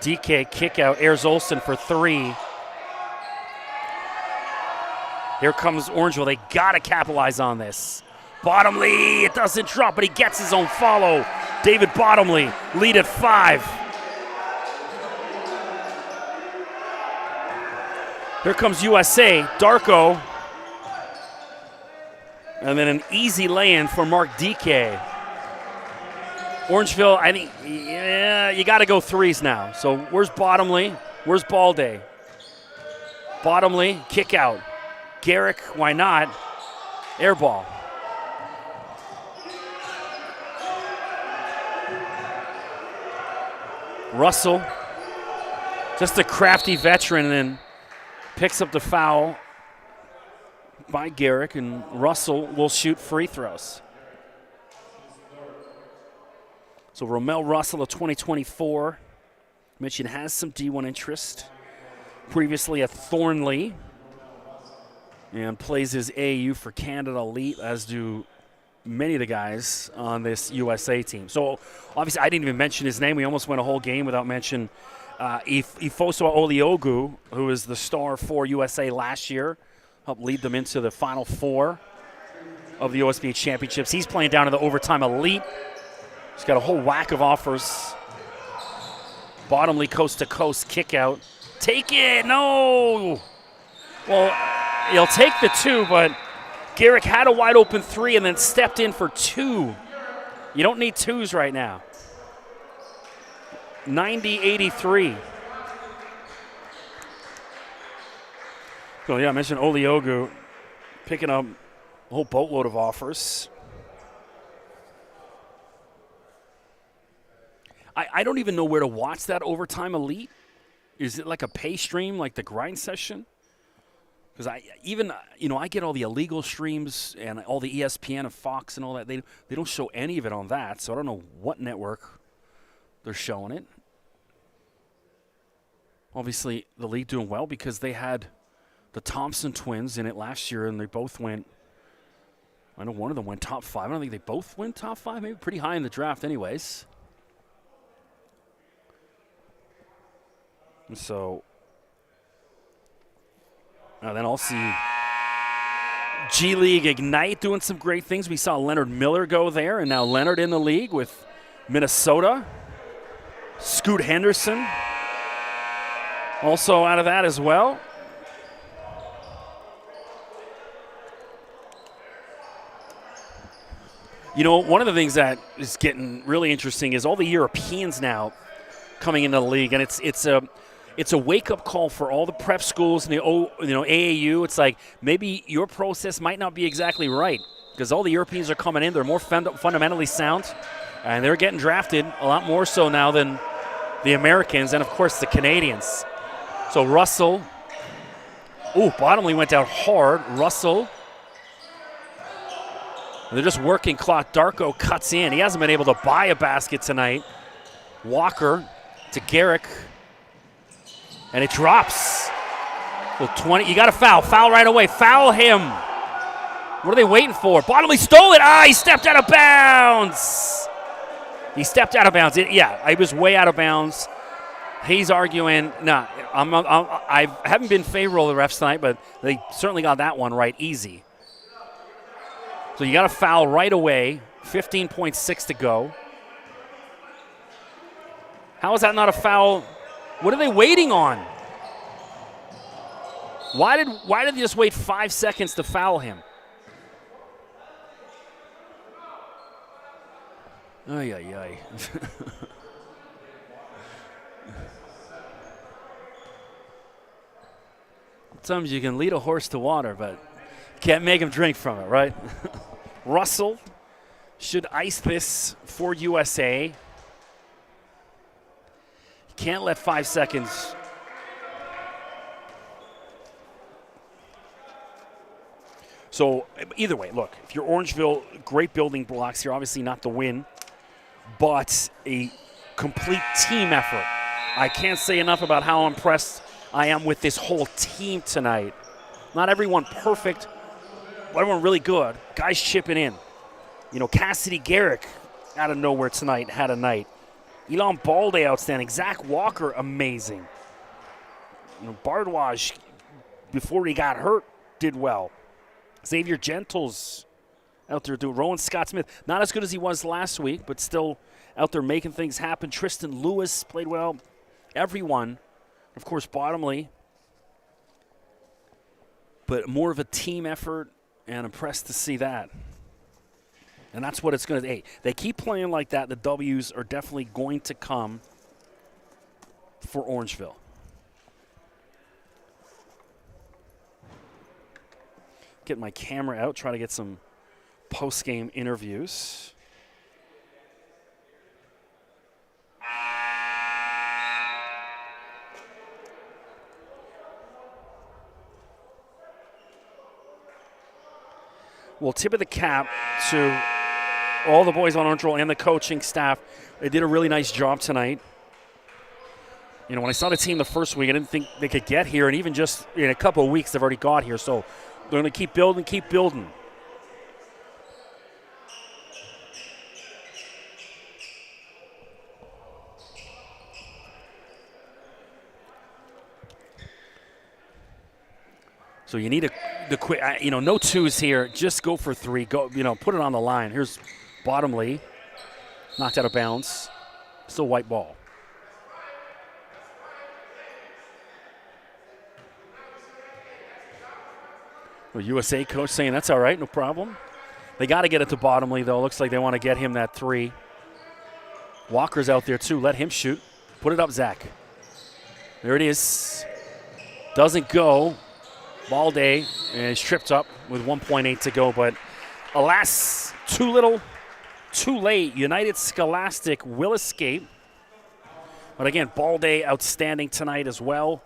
DK kick out. Ayers Olsen for three. Here comes Orangeville. They got to capitalize on this. Bottomley, it doesn't drop, but he gets his own follow. David Bottomley, lead at 5. Here comes USA. Darko. And then an easy lay-in for Mark DK. Orangeville, I think, yeah, you got to go threes now. So where's Bottomley? Where's Balde? Bottomley, kick out. Garrick, why not? Air ball. Russell, just a crafty veteran, and then picks up the foul by Garrick, and Russell will shoot free throws. So Romel Russell of 2024, mentioned has some D1 interest. Previously at Thornley, and plays his AAU for Canada Elite, as do many of the guys on this USA team. So obviously I didn't even mention his name. We almost went a whole game without mentioning Ifoso Oliogu, who is the star for USA last year, helped lead them into the Final Four of the OSBA Championships. He's playing down in the Overtime Elite. He's got a whole whack of offers. Bottomley coast-to-coast kick out. Take it, no! Well, he'll take the two, but Garrick had a wide open three and then stepped in for two. You don't need twos right now. 90-83. So yeah, I mentioned Oliogu picking up a whole boatload of offers. I don't even know where to watch that Overtime Elite. Is it like a pay stream, like the grind session? Because I get all the illegal streams and all the ESPN and Fox and all that. They don't show any of it on that, so I don't know what network they're showing it. Obviously, the league doing well because they had the Thompson twins in it last year, and they both went. I know one of them went top 5. I don't think they both went top 5. Maybe pretty high in the draft, anyways. And so. Then I'll see G League Ignite doing some great things. We saw Leonard Miller go there, and now Leonard in the league with Minnesota. Scoot Henderson also out of that as well. You know, one of the things that is getting really interesting is all the Europeans now coming into the league, and it's a wake-up call for all the prep schools and the AAU. It's like maybe your process might not be exactly right because all the Europeans are coming in. They're more fundamentally sound, and they're getting drafted a lot more so now than the Americans and, of course, the Canadians. So Russell. Ooh, Bottomley went out hard. Russell. They're just working clock. Darko cuts in. He hasn't been able to buy a basket tonight. Walker to Garrick. And it drops. Well, 20. You got to foul. Foul right away. Foul him. What are they waiting for? Bottomley stole it. He stepped out of bounds. He stepped out of bounds. He was way out of bounds. He's arguing, I haven't been favorable to the refs tonight, but they certainly got that one right easy. So you got to foul right away. 15.6 to go. How is that not a foul? What are they waiting on? Why did they just wait 5 seconds to foul him? Ay, ay, ay. Sometimes you can lead a horse to water, but can't make him drink from it, right? Russell should ice this for USA. Can't let 5 seconds. So either way, look, if you're Orangeville, great building blocks here. Obviously not the win, but a complete team effort. I can't say enough about how impressed I am with this whole team tonight. Not everyone perfect, but everyone really good. Guys chipping in. Cassidy Garrick out of nowhere tonight had a night. Elon Balde outstanding. Zach Walker amazing. Bardwaj, before he got hurt, did well. Xavier Gentles out there doing. Rowan Scott-Smith, not as good as he was last week, but still out there making things happen. Tristan Lewis played well. Everyone. Of course, Bottomley, but more of a team effort, and impressed to see that. And that's what it's going to be. Hey, they keep playing like that, the W's are definitely going to come for Orangeville. Get my camera out, try to get some post-game interviews. Well, tip of the cap to all the boys on Orangeville and the coaching staff. They did a really nice job tonight. When I saw the team the first week, I didn't think they could get here, and even just in a couple of weeks, they've already got here. So they're going to keep building, keep building. So you need the quick, no twos here. Just go for three. Go, put it on the line. Here's Bottomley, knocked out of bounds. Still white ball. Well, USA coach saying that's all right, no problem. They got to get it to Bottomley though. Looks like they want to get him that three. Walker's out there too. Let him shoot. Put it up, Zach. There it is. Doesn't go. Ball day, and he's tripped up with 1.8 to go, but alas, too little, too late. United Scholastic will escape. But again, Ball Day outstanding tonight as well.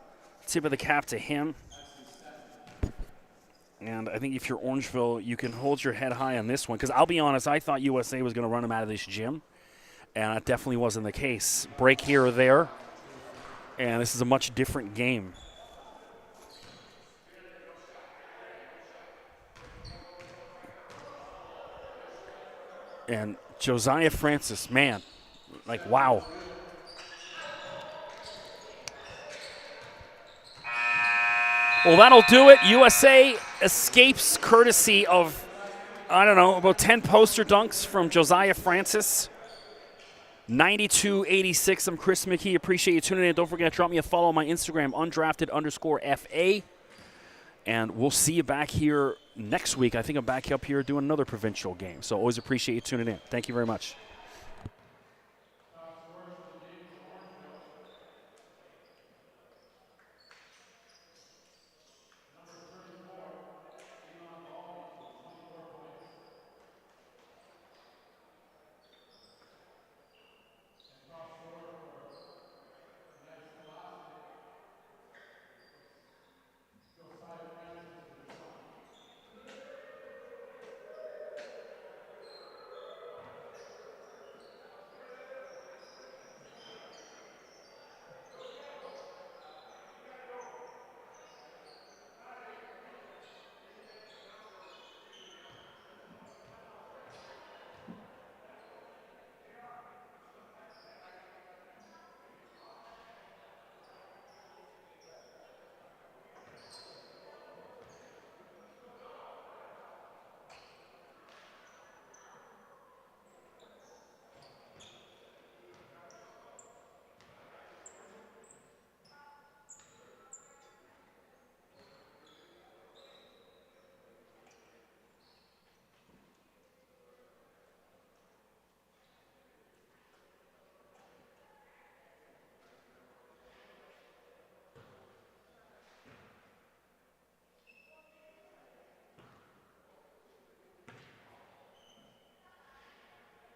Tip of the cap to him. And I think if you're Orangeville, you can hold your head high on this one, because I'll be honest, I thought USA was going to run him out of this gym, and that definitely wasn't the case. Break here or there, and this is a much different game. And Josiah Francis, man, wow. Well, that'll do it. USA escapes courtesy of, about 10 poster dunks from Josiah Francis. 92-86. I'm Chris McKee. Appreciate you tuning in. Don't forget to drop me a follow on my Instagram, undrafted_FA. And we'll see you back here next week. I think I'm back up here doing another provincial game. So always appreciate you tuning in. Thank you very much.